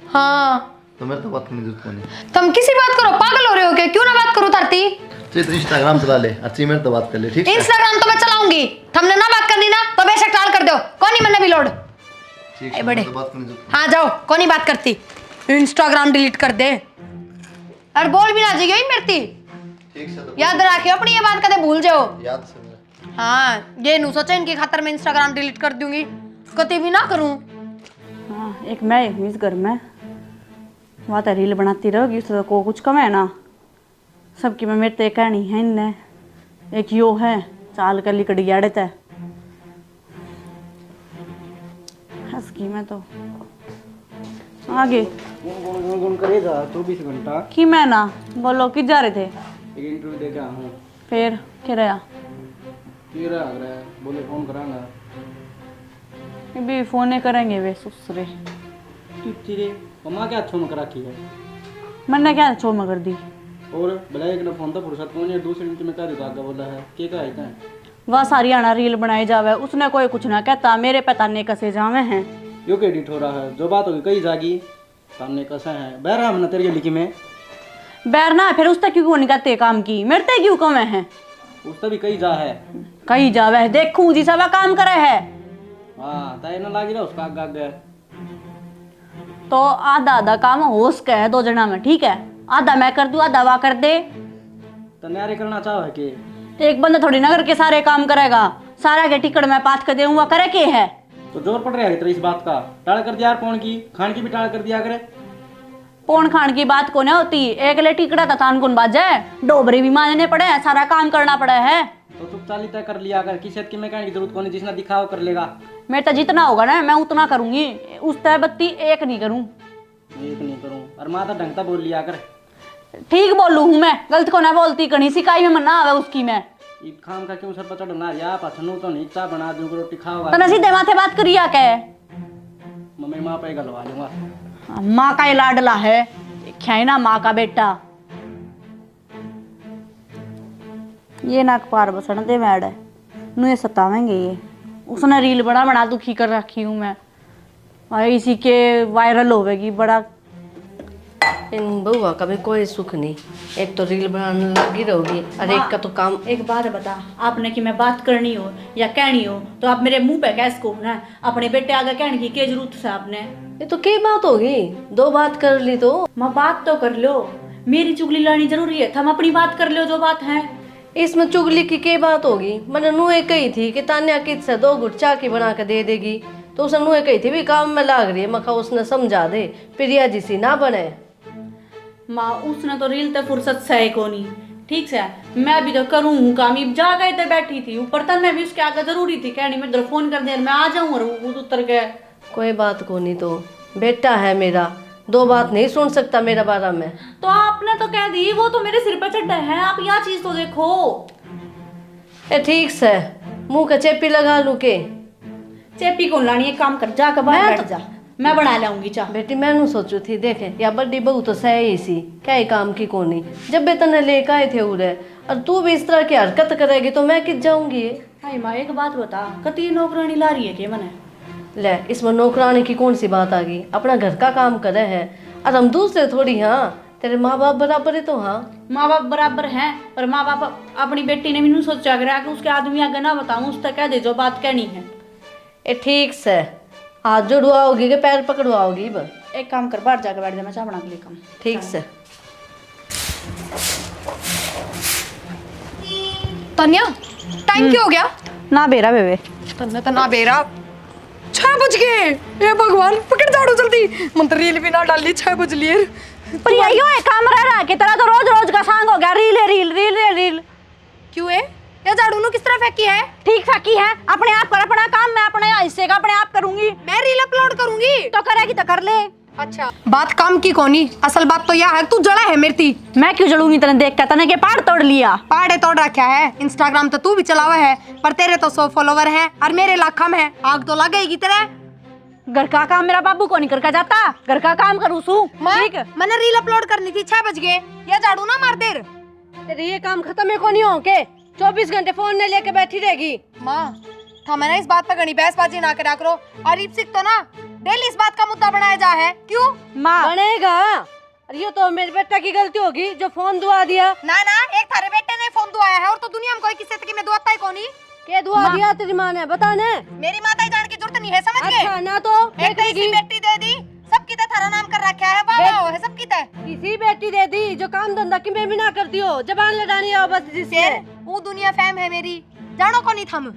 हाँ तो मेरे तो बात करने की जरूरत नहीं, तुम किसी बात करो, पागल हो रहे हो क्या? क्यों ना बात करो धरती? चल तो इंस्टाग्राम चला ले, अच्छी मेरे तो बात कर ले, ठीक है? इंस्टाग्राम तो मैं चलाऊंगी, तुमने ना बात करनी ना तो बेशक टाल कर दो, कौन नहीं मैंने भी लोड। ठीक ए है, बड़े। मेरे तो बात करने की जरूरत हाँ जाओ, कौन नहीं बात करती, इंस्टाग्राम डिलीट कर दे। और बोल भी ना जाइए मेरती, नहीं। ठीक से तो याद रखियो अपनी ये बात कदे भूल जाओ। याद से मेरे। हाँ ये नु सोचा इनकी खातर मैं इंस्टाग्राम डिलीट कर दूंगी, कभी भी ना करूं। हाँ एक मैं एक इस घर में वहाँ तो रील बनाती रहोगी, उससे को कुछ कम है ना, सबकी में मेरे तो एक कहानी है इनने, एक यो है चाल कर लिकड़ी गाड़े थे हंस की मैं तो आगे गुन करे जा 24 घंटा की मैं ना बोलो कि जा रहे थे एक इंटरव्यू दे के आया हूँ। फिर क्या रहा तेरा आ रहा है, बोले फोन करांगा। ये भी फोन करेंगे वे ससुरे, तेरे मम्मा क्या अच्छो में करा की है, मैंने क्या छो में कर दी। और भला एक ना फोन तो फुर्सत कौन है, दूसरे दिन में कह देता आगे बोला है के का है वह सारी आना रील बनाई जावे, उसने कोई कुछ ना कहता, मेरे पता नहीं कसे जावे हैं। यो के एडिट हो रहा है, जो बात होगी कई जागी सामने कैसा है बहरा हमने तेरे लिखी में बैर ना फिर उससे क्यों नहीं कहते काम की, मेरे ते क्यों कम है उसका भी कई जा है। कहीं जावे देखूं जी सब काम करे है, हाँ ताई ना लागी रहा उसका आग आग गया तो आधा आधा काम हो सके है 2 जना में, ठीक है? आधा मैं कर दूं आधा वा कर दे, तो न्यारे करना चाहो है कि तो एक बंदा थोड़ी ना करके सारे काम करेगा, सारा के टिकट मैं पास कर दूंगा करे के है। तो जोर पड़ रहा है तेरे इस बात का, टाल कर दिया यार कौन की खान की भी टाल कर दिया करे। पौन खान की बात को नहीं होती, एक ले टिकड़ा था तान कौन बाजे, डोबरे भी मांजने पड़े हैं, सारा काम करना पड़ा है। तो चुप चाली तय कर लिया कर, किसी की मैं कहने की जरूरत कौन, जिसने दिखाओ कर लेगा। मेरे तो जितना होगा ना मैं उतना करूंगी, उस तय बत्ती एक नहीं करूं। एक नहीं करूं और माता ढंगता बोल लिया कर। ठीक बोलू हूँ मैं, गलत को ना बोलती, कहीं सिकाई में मना आवे उसकी मैं। ई खाम का क्यों सर पर चढ़ना या पछनू तो नहीं चा बना दूं रोटी खाओगा तो ना सीधे माथे बात करिया के मम्मी माँ पे गलवा लूंगा। माँ का ये लाडला है। रखा है ना माँ का बेटा। ये नाक पार बसण दे मैड है, नु सतावेंगे ये। उसने रील बड़ा बना दुखी कर रखी हूँ मैं, और इसी के वायरल होवेगी बड़ा। इन बउआ का भी कोई सुख नहीं, एक तो रील बनाने लगी रहोगी और एक का तो काम। एक बात बता, आपने कि मैं बात करनी हो या कहनी हो तो आप मेरे मुंह पे कैसे को ना, अपने बेटे आगे कहने की क्या जरूरत है आपने? ये तो क्या बात होगी, दो बात कर ली तो। माँ बात तो कर लो, मेरी चुगली लानी जरूरी है, हम अपनी बात कर लो जो बात है। इसमें चुगली की क्या बात होगी? मैंने नुए कही थी कि तान्या कित से 2 गुट चाय की बना के दे देगी, तो उसने नुए कही थी भी काम में लाग रही है, मखा उसने समझा दे प्रिया जी सी ना बने। माँ उसने तो रील ते फुर्सत से है कोनी, ठीक है मैं भी तो करूँ हूँ काम, जा गए थे बैठी थी ऊपर तक, मैं भी उसके आगे जरूरी थी कहनी, मैं इधर फोन कर दे मैं आ जाऊँ और वो उतर गए। कोई बात को नहीं, तो बेटा है मेरा, 2 बात नहीं सुन सकता मेरा बारे में। तो आपने तो कह दी, वो तो मेरे सिर पे चढ़ा है, आप यह चीज तो देखो। ए ठीक से मुंह का चेपी लगा लू के। चेपी कौन लानी, एक काम कर जा बाहर बैठ जा, मैं बना लाऊंगी चाह। बेटी मैनू सोचू थी देखे या बड़ी बहू तो सही सी क्या ही काम की कोनी, जब बेतन लेकर आए थे उरे और तू भी इस तरह की हरकत करेगी तो मैं किस जाऊंगी। हाय माँ एक बात बता, कती नौकरानी ला रही है क्या मने? ले इसमें नौकरानी की कौन सी बात आ गई, अपना घर का काम करे है और हम दूसरे थोड़ी। हाँ तेरे माँ बाप बराबर है तो हाँ माँ बाप बराबर हैं, पर माँ बाप अपनी बेटी ने भी सोचा कर कि उसके आदमी आगे ना बताऊं, उस तक कह दे जो बात कहनी है। ए ठीक से हाथ जोड़वाओगी के पैर पकड़वाओगी? बस एक काम कर बाहर जाकर बैठ जा, मैं चाय बना के लेकर आऊं। ठीक से। तन्या टाइम क्यों हो गया? ना बेरा बेबे, तन्या तना बेरा 6 बज गए। हे भगवान पकड़ झाड़ू जल्दी, मंत्र रील भी ना डाली 6 बज लिए। पर यही है काम रह रहा कि तेरा तो रोज रोज का सांग हो गया, रील है रील रील है रील। क्यों है या झाड़ू नु किस तरह फेंकी है? ठीक फेंकी है, अपने आप कर अपना काम, मैं अपने हिस्से का अपने आप करूंगी। मैं रील अपलोड करूंगी तो करेगी तो कर ले। अच्छा बात काम की कोनी, असल बात तो यह है तू जड़ा है मेरी थी। मैं क्यों जलूंगी, तने देख के तने के पहाड़ तोड़ लिया। पहाड़े तोड़ रखा है, इंस्टाग्राम तो तू भी चलावा है, पर तेरे तो 100 फॉलोवर हैं और मेरे लाखम है, आग तो लगेगी तेरे। घर का काम मेरा बाबू को नहीं करके जाता, घर का काम करूँ सू। ठीक मैंने रील अपलोड करनी थी 6 बज गए, ये झाड़ू ना मार देर। तेरे ये काम खत्म है को नहीं हो के 24 घंटे फोन ने लेके बैठी रहेगी। माँ था मैंने इस बात पर घनी बहसबाजी ना करा करो, और इप्सिक तो ना डेली इस बात का मुद्दा बनाया जा है। क्यों माँ बनेगा? अरे ये तो मेरे बेटा की गलती होगी जो फोन दुआ दिया। ना ना एक थारे बेटे ने फोन दुआया है और तो दुनिया में कोई किसी तक में दुआता ही कोनी। के दुआ दिया तेरी माँ ने बता ने? मेरी माता ही जान की जरूरत नहीं है, समझ गए? अच्छा ना तो एक कैसी बेटी दे दी, सबकी तरह थारा नाम कर रखा है, वाह वाह है सबकी तरह। किसी बेटी दे दी जो काम धंधा की मैं भी ना करती हो, जबान लड़ानी हो बस जिससे। वो दुनिया फैम है मेरी, जानो को नहीं थम।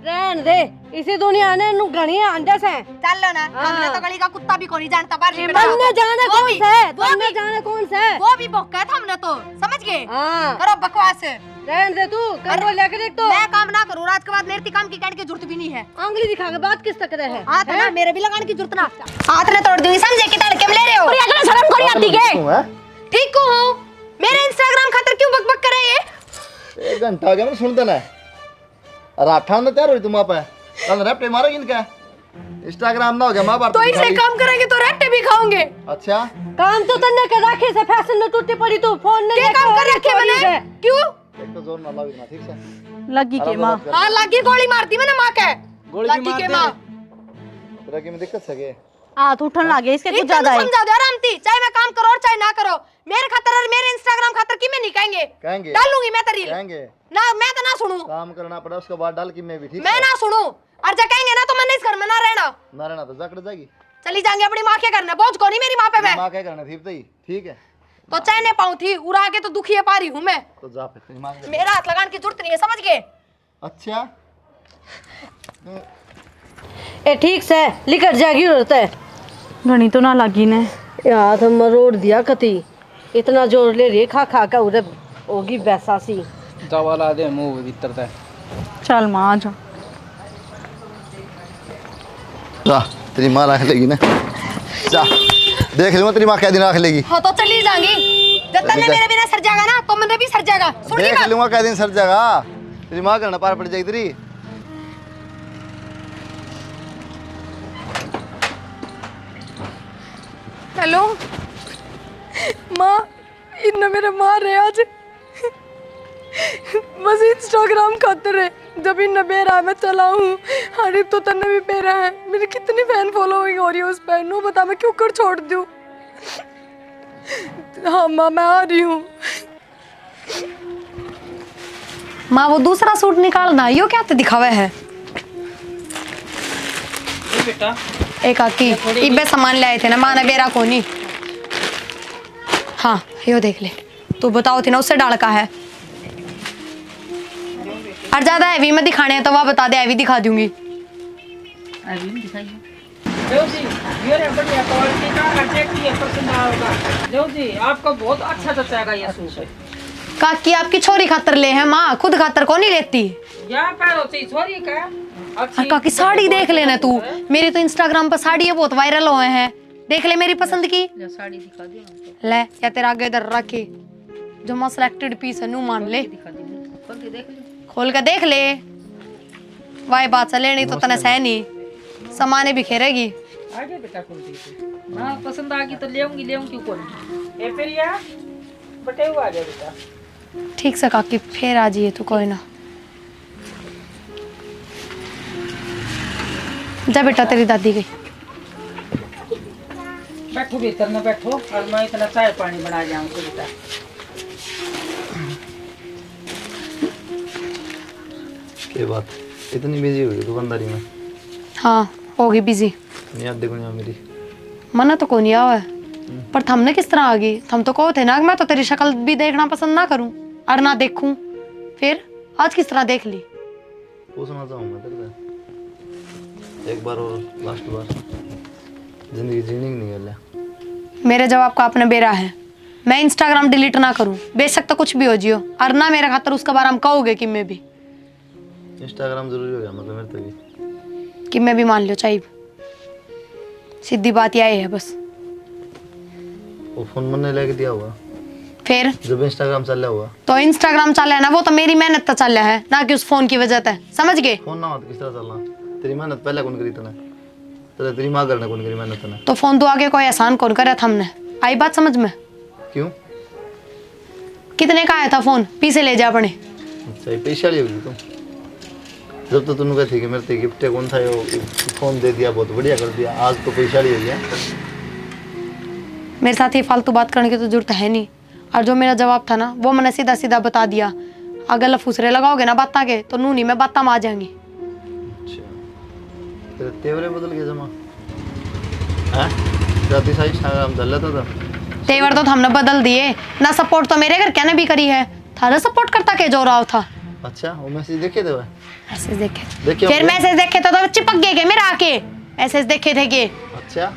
रहन दे, इसी दुनिया ने नु घणी अंडे से। चल लो ना, हमने तो गली का कुत्ता भी कोनी जानता बाहर नहीं बनने जाने कौन से? बनने जाने कौन से? वो भी भौंका है हमने तो, समझ गए? हाँ करो बकवास। रहन दे तू, कर वो लेके देख तो। मैं काम ना करूँ रात के बाद मेरे काम की कहने की जरूरत भी नहीं है। उंगली दिखा के बात किस तक रहे है? हाथ ना मेरे भी लगाने की जरूरत ना, हाथ ने तोड़ दूंगी समझे कि तड़के में ले रहे हो। और अगले शर्म को नहीं आती के? ठीक को हो, मेरे इंस्टाग्राम खातर क्यों बकबक कर रहे हैं? 1 घंटा हो गया मैं सुनते ना राठा में तैयार हुई तुम आप कल रैप्टे मारोगी इनका इंस्टाग्राम ना हो गया महाभारत तो इसे काम करेंगे तो रेटे भी खाओगे। अच्छा काम तो तन्ने के राखे से फैशन में टूटी पड़ी तू फोन ने क्या काम कर रखे मैंने? क्यों एक तो जोर ना लगी ना ठीक से लगी के माँ, हाँ लागी गोली मारती मैंने माँ के, लागी के माँ तेरा की में दिक्कत सके हाथ उठन लगे इसके कुछ ज्यादा है। समझा दो आराम थी, चाहे मैं काम करो और चाहे ना करो, मेरे खातर और मेरे इंस्टाग्राम खातर की मैं नहीं कहेंगे, कहेंगे डालूंगी मैं तरील कहेंगे ना, मैं तो ना सुनूं, काम करना पड़ा उसके बाद डाल की मैं भी ठीक मैं ना सुनूं, और जा कहेंगे ना तो मैंने इस घर में ना रहना, ना रहना तो जाकर जाएगी चली जाएंगे अपनी माँ के करना, बोझ को नहीं मेरी माँ पे मैं, माँ क्या करना थी तो ही ठीक है तो चाहे नहीं पाऊँ थी उड़ा के तो दुखी है पा रही हूँ मैं, तो जा फिर तेरी माँ के मेरा हाथ लगाने की जरूरत नहीं है, समझ गए? अच्छा ए ठीक से लिखट जागी होता है। घनी तो ना लगी ने, हाथ मरोड़ दिया कती, इतना जोर ले रही खा खा का उधर होगी वैसा सी। जवाला दे मुंह भीतर ते चल माँ आ जा। जा तेरी माँ रख लेगी ना जा देख लूंगा तेरी माँ क्या दिन रख लेगी हाँ तो चली जाएंगी, जब तक मेरे बिना सर जाएगा ना तो मैंने भी सर जाएगा, सुनिए देख लूंगा क्या दिन सर जाएगा तेरी माँ करना पार पड़ जाएगी तेरी हेलो माँ इनने मेरे मार रहे आज बस इंस्टाग्राम खातर है। जब इन बेरा मैं चलाऊं अरे तो तन्ने भी बेरा है। मेरी कितनी फैन फॉलोइंग हो रही है उस पर। नो बता मैं क्यों कर छोड़ दूं। हाँ माँ मैं आ रही हूँ। माँ वो दूसरा सूट निकालना यो क्या दिखावा है। बेटा एक आकी इबे सामान लाए थे ना माँ ने बेरा को नहीं। हाँ यो देख ले तू बताओ थी ना उससे डाल का है। और ज्यादा हैवी में दिखाने हैं तो वह बता दे हैवी दिखा दूंगी। लो जी ये रे बढ़िया क्वालिटी का अट्रैक्टिव है, पसंद आएगा। लो जी आपको बहुत अच्छा जचेगा ये सूट। काकी आपकी छोरी खातर ले है माँ खुद खातर को नहीं लेती। या पैरो से छोरी का और काकी साड़ी देख लेना तू। मेरे तो इंस्टाग्राम पर साड़ी बहुत वायरल हुए हैं। देख ले मेरी पसंद की साड़ी दिखा दे हमको। ले या तेरा आगे इधर रखे जो मैं सिलेक्टेड पीस है नू मान ले। दिखा दे खोल के देख ले। खोल के देख ले वाई बात चले नहीं तो तने सह नहीं सामाने बिखेरेगी। आगे बेटा खोल दे। हाँ पसंद आ गई तो ले क्यों खोल। ये फिर यार बटे हुआ आ गया बेटा। ठीक से काकी फिर आ जाइए तू कोई ना। जा बेटा तेरी दादी गई। बैठो भीतर में बैठो और मैं इतना चाय पानी बना जाऊंगी बेटा। क्या बात इतनी बिजी हो गई दुकानदारी में? हाँ होगी बिजी। याद देखो यहाँ मेरी मना तो कौन आवा है पर थमने किस तरह आ गई। थम तो कहो थे ना मैं तो तेरी शक्ल भी देखना पसंद ना करूं और ना देखूं। फिर आज किस तरह देख ली। पूछना चाहूँगा तेरे से एक बार और लास्ट बार जिंदगी जीने की नहीं गया। मेरे जवाब का आपने बेरा है। मैं इंस्टाग्राम डिलीट ना करूं बेशक तो कुछ भी हो जियो और ना मेरे खातर उसके बारे में कहोगे कि मैं भी इंस्टाग्राम जरूरी हो गया मतलब मेरे तो भी कि मैं भी मान लो चाहिए। सीधी बात यही है बस। वो फोन मैंने लेके दिया हुआ फिर जब इंस्टाग्राम चल रहा हुआ तो इंस्टाग्राम चल रहा है ना वो तो मेरी मेहनत तो चल रहा है ना कि उस फोन की वजह से। समझ गए। फोन ना हो तो किस तरह चलना। तेरी मेहनत पहले कौन करी तूने तेरी माँ करने कौन करी मेहनत तूने। तो फोन तो आगे कोई एहसान कौन करे था हमने। आई बात समझ में। क्यों कितने का आया था फोन पीछे ले जा अपने। अच्छा ये पैसा वाली होगी तुम जब तो तुमने कहती कि मेरे से गिफ्ट कौन था वो फोन दे दिया बहुत बढ़िया कर दिया। आज तो पैसा वाली हो गया। मेरे साथ ये फालतू बात करने की तो जरूरत है नहीं। और जो मेरा जवाब था ना वो मैंने सीधा सीधा बता दिया। अगर लफूसरे लगाओगे ना बाता के तो नूनी में बाता में आ जाएंगी। अच्छा तेरे तेवरे बदल गए जमा हैं राती सा इंस्टाग्राम चल रहा था तेवर तो हमने बदल दिए ना। सपोर्ट तो मेरे घर कहने भी करी है थारा सपोर्ट करता के जो रहा था। अच्छा वो मैसेज देखे थे मैसेज देखे देखे फिर होंगे। मैसेज देखे तो चिपक गए के मेरे आके मैसेज देखे थे के। अच्छा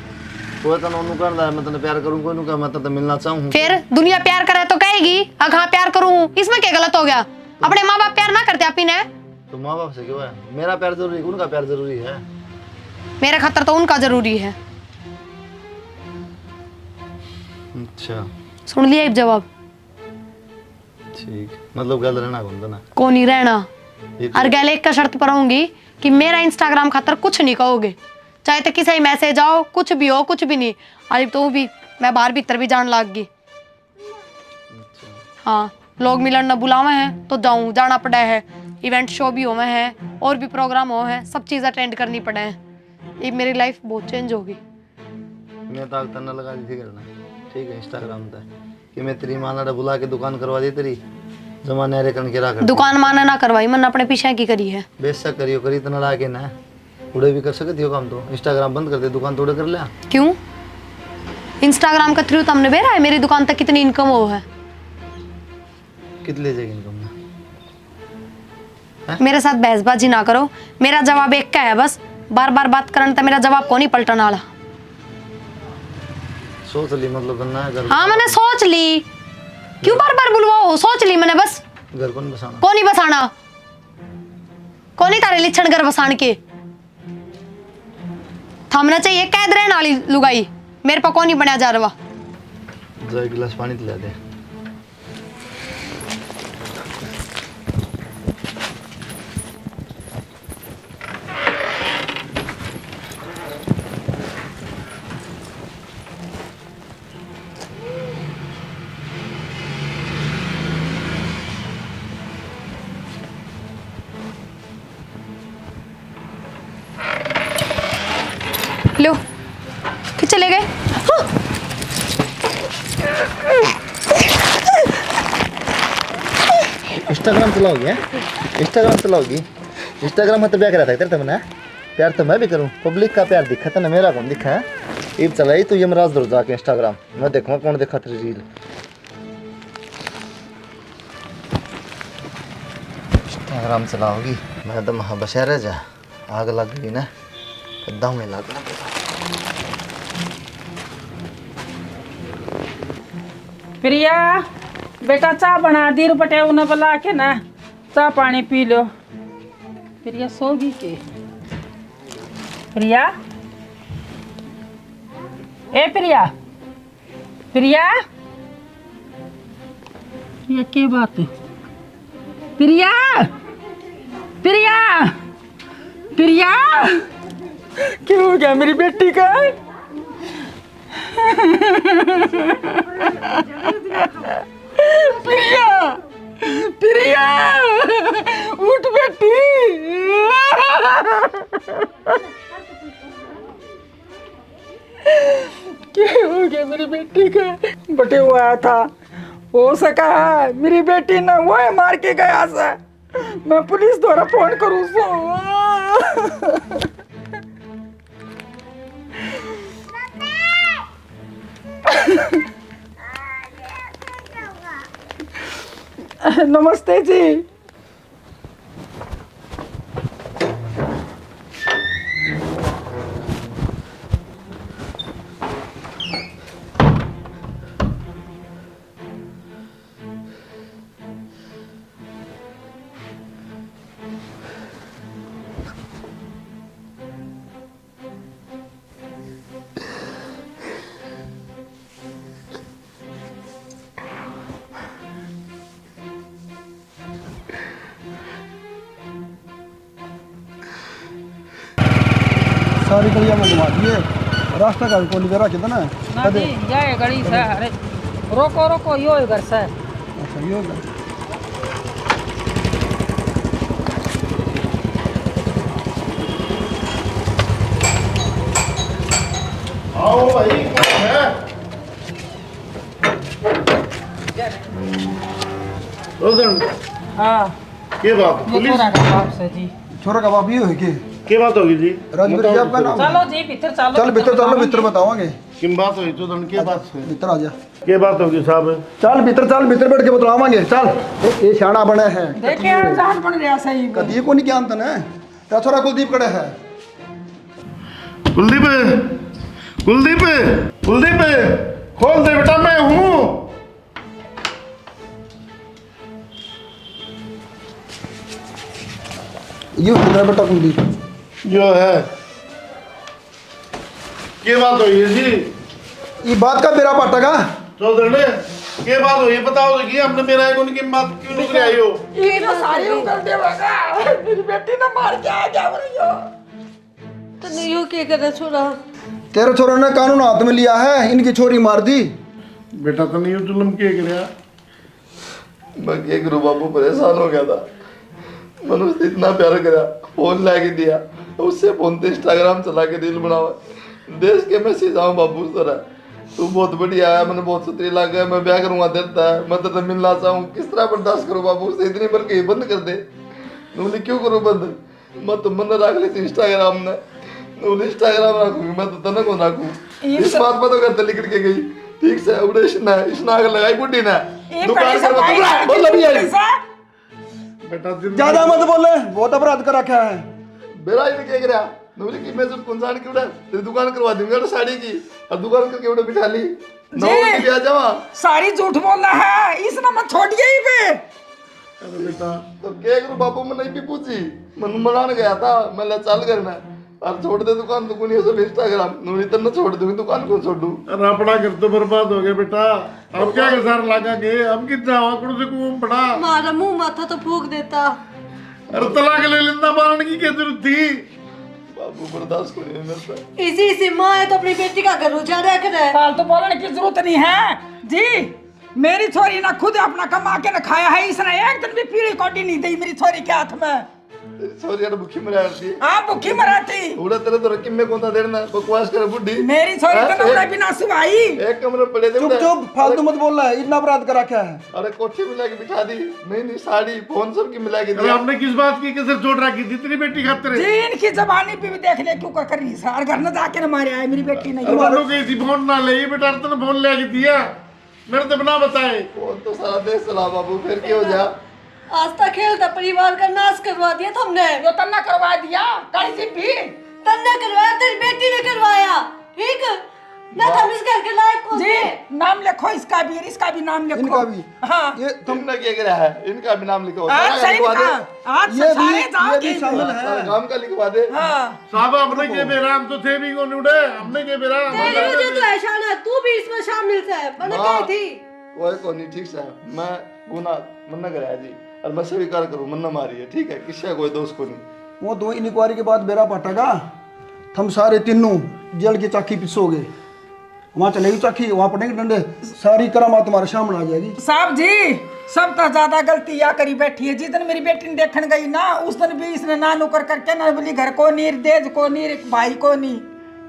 वो तो नोनू करदा मैं तने प्यार करूं कोई नु का मैं तो मिलना चाहूं। फिर दुनिया प्यार करे तो कहेगी हाँ प्यार करूं इसमें क्या गलत हो गया। अपने माँ बाप प्यार ना करते आप ही ने तो माँ बाप से क्यों है मेरा प्यार जरूरी है उनका प्यार जरूरी है। मेरे खातर तो उनका जरूरी है। अच्छा सुन लिया एक जवाब। ठीक मतलब गल रहना कौन ना को नहीं रहना। ये तो- और गैल एक का शर्त पर रहूंगी कि मेरा इंस्टाग्राम खातर कुछ नहीं कहोगे चाहे तो किसी मैसेज आओ कुछ भी हो कुछ भी नहीं। अरे तो भी मैं बाहर भीतर भी जान लाग गई। हाँ लोग मिलन न बुलावे हैं तो जाऊँ जाना पड़ा है। इवेंट शो भी हुए हैं और भी प्रोग्राम हुए हैं सब चीज़ अटेंड करनी पड़े हैं। ये मेरी लाइफ बहुत चेंज होगी। मैं तो आग तना लगा दी थी करना ठीक है इंस्टाग्राम पे कि मैं तेरी माँ ने बुला के दुकान करवा दी तेरी जमाने रे कन के रख दुकान माने ना करवाई मन अपने पीछे की करी है। बेशक करियो करी तना ला के ना उड़े भी कर सकती हो काम तो इंस्टाग्राम बंद कर दे दुकान तोड़े कर लिया। क्यों इंस्टाग्राम का थ्रू तो हमने बेरा है मेरी दुकान तक कितनी इनकम हो है। कितने ले जाएगी इनकम मेरे साथ बहसबाजी ना करो। मेरा जवाब एक का है बस बार बार बात करने तो मेरा जवाब को नहीं पलटन वाला। सोच ली मतलब करना है घर हाँ मैंने सोच ली क्यों बार बार बुलवाओ सोच ली मैंने बस। घर कौन बसाना को नहीं बसाना को नहीं तारे लिच्छन घर बसान के थमना चाहिए कैद रहने वाली लुगाई मेरे पर को नहीं बनया जा रहा। जो एक गिलास पानी पिला दे। लो कि चले गए। इंस्टाग्राम चलाओगी? इंस्टाग्राम चलाओगी? इंस्टाग्राम में तो क्या करा था तेरे तुमने? प्यार तो मैं भी करूँ, पब्लिक का प्यार दिखा था ना, मेरा कौन दिखा है? ईब चलाई तू यमराज दर जाके इंस्टाग्राम, मैं देखूँगा कौन देखा तेरी रील। इंस्टाग्राम चलाओगी? मैं तो वहाँ बशा रह जा, आग लग गई ना, दाव में लग गया। प्रिया बेटा चाय बना दी रुपटे उन्हें बुला के ना, चाय पानी पी लो। प्रिया सोगी के? प्रिया, ए प्रिया, प्रिया, ये क्या बात है? प्रिया, प्रिया, प्रिया, क्या हो गया मेरी बेटी का? प्रिया, प्रिया, उठ बेटी। क्या हो गया मेरी बेटी का? बटे हुआ था, हो सका है मेरी बेटी ना वो है मार के गया सा, मैं पुलिस द्वारा फोन करूँ सो। नमस्ते जी। सारी गलियां में घुमा दिए, रास्ता का कोई निकल रहा कितना है? ना जी जाए गड़ी से, अरे रोको रोको यो है घर से। अच्छा ये होगा। आओ भाई, कौन है? रोजन, हाँ के बात? ये पुलिस? छोरा का बाप से जी। छोरा का बाप ये है के बात होगी जी? राजवीर जी आपका नाम? चलो जी भीतर चलो। चल भीतर चलो, भीतर बतावांगे। किन बात हुई तो के बात है? भीतर आ जा। के बात होगी साहब? चल भीतर, चल भीतर बैठ के बतलावांगे। चल ये शाना बने है, देखे जान बन रहा सही। कदी को नहीं ज्ञान तने। तेरा छोरा कुलदीप कड़े है। कुलदीप, कुलदीप, कुलदीप, खोल दे बेटा, मैं हूँ। ये तेरा बेटा कुलदीप जो है, के बात हुई है जी? ये बात का मेरा पाटेगा। चौधरी ने के बात हुई बताओ तो कि हमने मेरा एक उनकी बात क्यों लुक रही हो? ये तो सारी उंगल देवागा, मेरी बेटी ने मार के आ गया बरयो। तो नहीं हो क्या करे छोरा? तेरे छोरे ने कानून हाथ में लिया है, इनकी छोरी मार दी। बेटा तो नहीं जुलम के गया। मैं क्या करूँ बाबू, परेशान हो गया था। मैंने उससे इतना प्यार करा, फोन ला के दिया, उससे फोन पे इंस्टाग्राम चला के रील बनावा, देश के मैसेज आऊँ बाबू सर तू बहुत बढ़िया है, मैंने बहुत सुतरी लग गया, मैं ब्याह करूँगा देता है, मैं तो मिलना चाहूँ, किस तरह बर्दाश्त करूँ बाबू उससे इतनी बार कहीं बंद कर दे। बोली क्यों करूँ बंद? मैं तो मन रख ली थी इंस्टाग्राम ने, बोली इंस्टाग्राम रखूँगी मैं तो तना को रखूँ। इस बात पर तो घर लिख के गई, ठीक से उड़े स्नाग लगाई बुढ़ी ने दुकान कर बेटा ज्यादा मत बोले, बहुत अपराध कर रखा है। मेरा ही क्या करा नूरी की मैं कौन सा की उड़ा तेरी दुकान करवा दूंगा ना साड़ी की, और दुकान करके उड़ा बिठा ली नौकरी भी आ जावा। सारी झूठ बोलना है, इसने मत छोड़िए ही पे। अरे बेटा तो क्या करूं बाबू, मैं नहीं भी पूछी, मन मनाने गया था, मैं ले चल करना और छोड़ दे दुकान, दुकान ये सब इंस्टाग्राम नूरी तो न छोड़ दूंगी, दुकान को छोड़ दूं। अरे अपना घर तो बर्बाद हो गया बेटा, अब क्या गुजार लगा के अब कितना जावा कुड़ से कुम पड़ा। मारा मुंह माथा तो फूक देता। अरे तलाक ले लेना, मारने की क्या जरूरत थी? बाबू बर्दाश्त नहीं मिलता। इसी माँ है तो अपनी बेटी का घर उजाड़ा करे। फालतू बोलने की जरूरत नहीं है जी। मेरी छोरी ना खुद अपना कमा के न खाया है, इसने एक दिन भी पीली कोटी नहीं दी मेरी छोरी के हाथ में। सॉरी यार भूखी मरा रही हाँ भूखी मराठी उड़ा तेरे तो रकीम में कौन देना बकवास कर बुड्ढी मेरी छोरी तो नौरा बिना सुवाई एक कमरे पड़े थे चुप चुप फालतू मत बोल रहा है, इतना अपराध करा क्या है? अरे कोठी मिला के बिठा दी नहीं साड़ी फोन सब की मिला के अरे दिया हमने किस बात की किसर चोट रखी थी तेरी बेटी खातिर? जी इनकी जबानी पे भी देख ले क्यों कर रही सार घर न जाके न मारे आए मेरी बेटी नहीं तुम्हारे गई थी फोन ना ले बेटा तने फोन ले के दिया मेरे तो बिना बताए। फोन तो सारा देश चला बाबू फिर क्यों हो जा आस्था खेलता परिवार का नाश करवा दिया तुमने। जो तन्ना करवा दिया काली जी भी तन्ने करवाया, तेरी बेटी ने करवाया। ठीक ना, हम इस घर के लायक कौन जी थे? नाम लिखो इसका भी और इसका भी नाम लिखो इनका भी। हाँ ये तुमने क्या करा है इनका भी नाम लिखो आज सही लिखवा दे था आज ये सारे भी जाओगे शामिल सारा है। काम का लिखवा दे हाँ साहब हमने के बेरा हम तो थे भी को उड़े हमने के बेरा तेरी वजह तो ऐसा ना, तू भी इसमें शामिल है। मैंने हाँ। कही थी कोई को नहीं ठीक से मैं गुना मन्ना कराया जी और मैं स्वीकार करूं मन्ना मारी है ठीक है किसी का कोई दोष को नहीं। वो 2 इंक्वायरी के बाद बेरा पटेगा, हम सारे तीनों जेल की चाकी पिछो गए, वहाँ चलेगी चाकी, वहाँ पड़ेंगे डंडे, सारी करामात तुम्हारे सामने आ जाएगी। साहब जी सब तो ज्यादा गलती या करी बैठी है। जिस दिन मेरी बेटी ने देखने गई ना उस दिन भी इसने ना नुकर करके ना बोली घर को नीर देज को नीर भाई को नहीं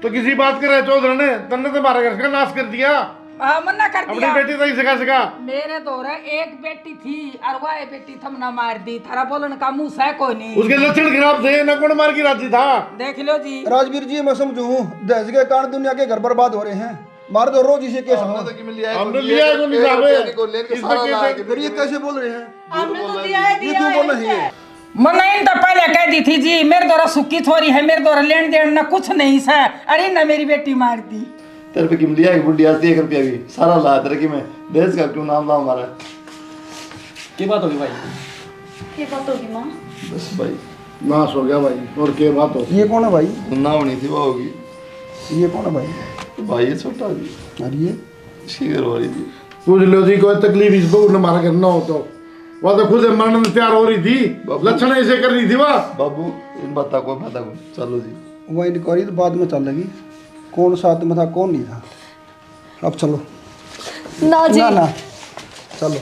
तो किसी बात करे चौधरी ने तन्ने तो हमारे घर का नाश कर दिया मना कर अपनी दिया। बेटी तो ही सका मेरे दौरे एक बेटी थी और वह बेटी थम ना मार दी थारा बोलन का मुंह है कोई नहीं। उसके लक्षण खराब थे न कौन मार की राजी था। देख लो जी राजवीर जी मैं समझू दहेज के कारण दुनिया के घर बर्बाद हो रहे हैं, मार दो रोज इसे केस हमने तो कि मिल लिया हमने लिया है, नहीं साहब को लेन के सारा ला के फिर ये कैसे बोल रहे हैं? हमने तो दिया है, ये दिया क्यों है बोल रहे हैं? मना इन तो पहले कह दी थी जी मेरे द्वारा सुक्की छोरी है, मेरे द्वारा लेन देन ना कुछ नहीं सा। अरे ना मेरी बेटी मार दी तेरे पे किम लिया है बुढ़ी आज 1 रुपया भी सारा ला तेरे की मैं देश का क्यों नाम ला हमारा की बात होगी भाई? ये बात होगी माँ। बस भाई नाश हो गया भाई और क्या बात हो। ये कौन है भाई? ना होनी थी वो होगी ये कौन है भाई? भाई ये छोटा भी अरे ये शिगर हो रही थी पूछ लो जी कोई तकलीफ इस बहू ने हमारा करना हो तो वह तो खुद मरने में तैयार हो रही थी, लक्षण ऐसे कर रही थी वह। बाबू इन बातों को पता को चलो जी वो इंक्वायरी तो बाद में चल लगी, कौन साथ में था कौन नहीं था। अब चलो ना जी ना चलो।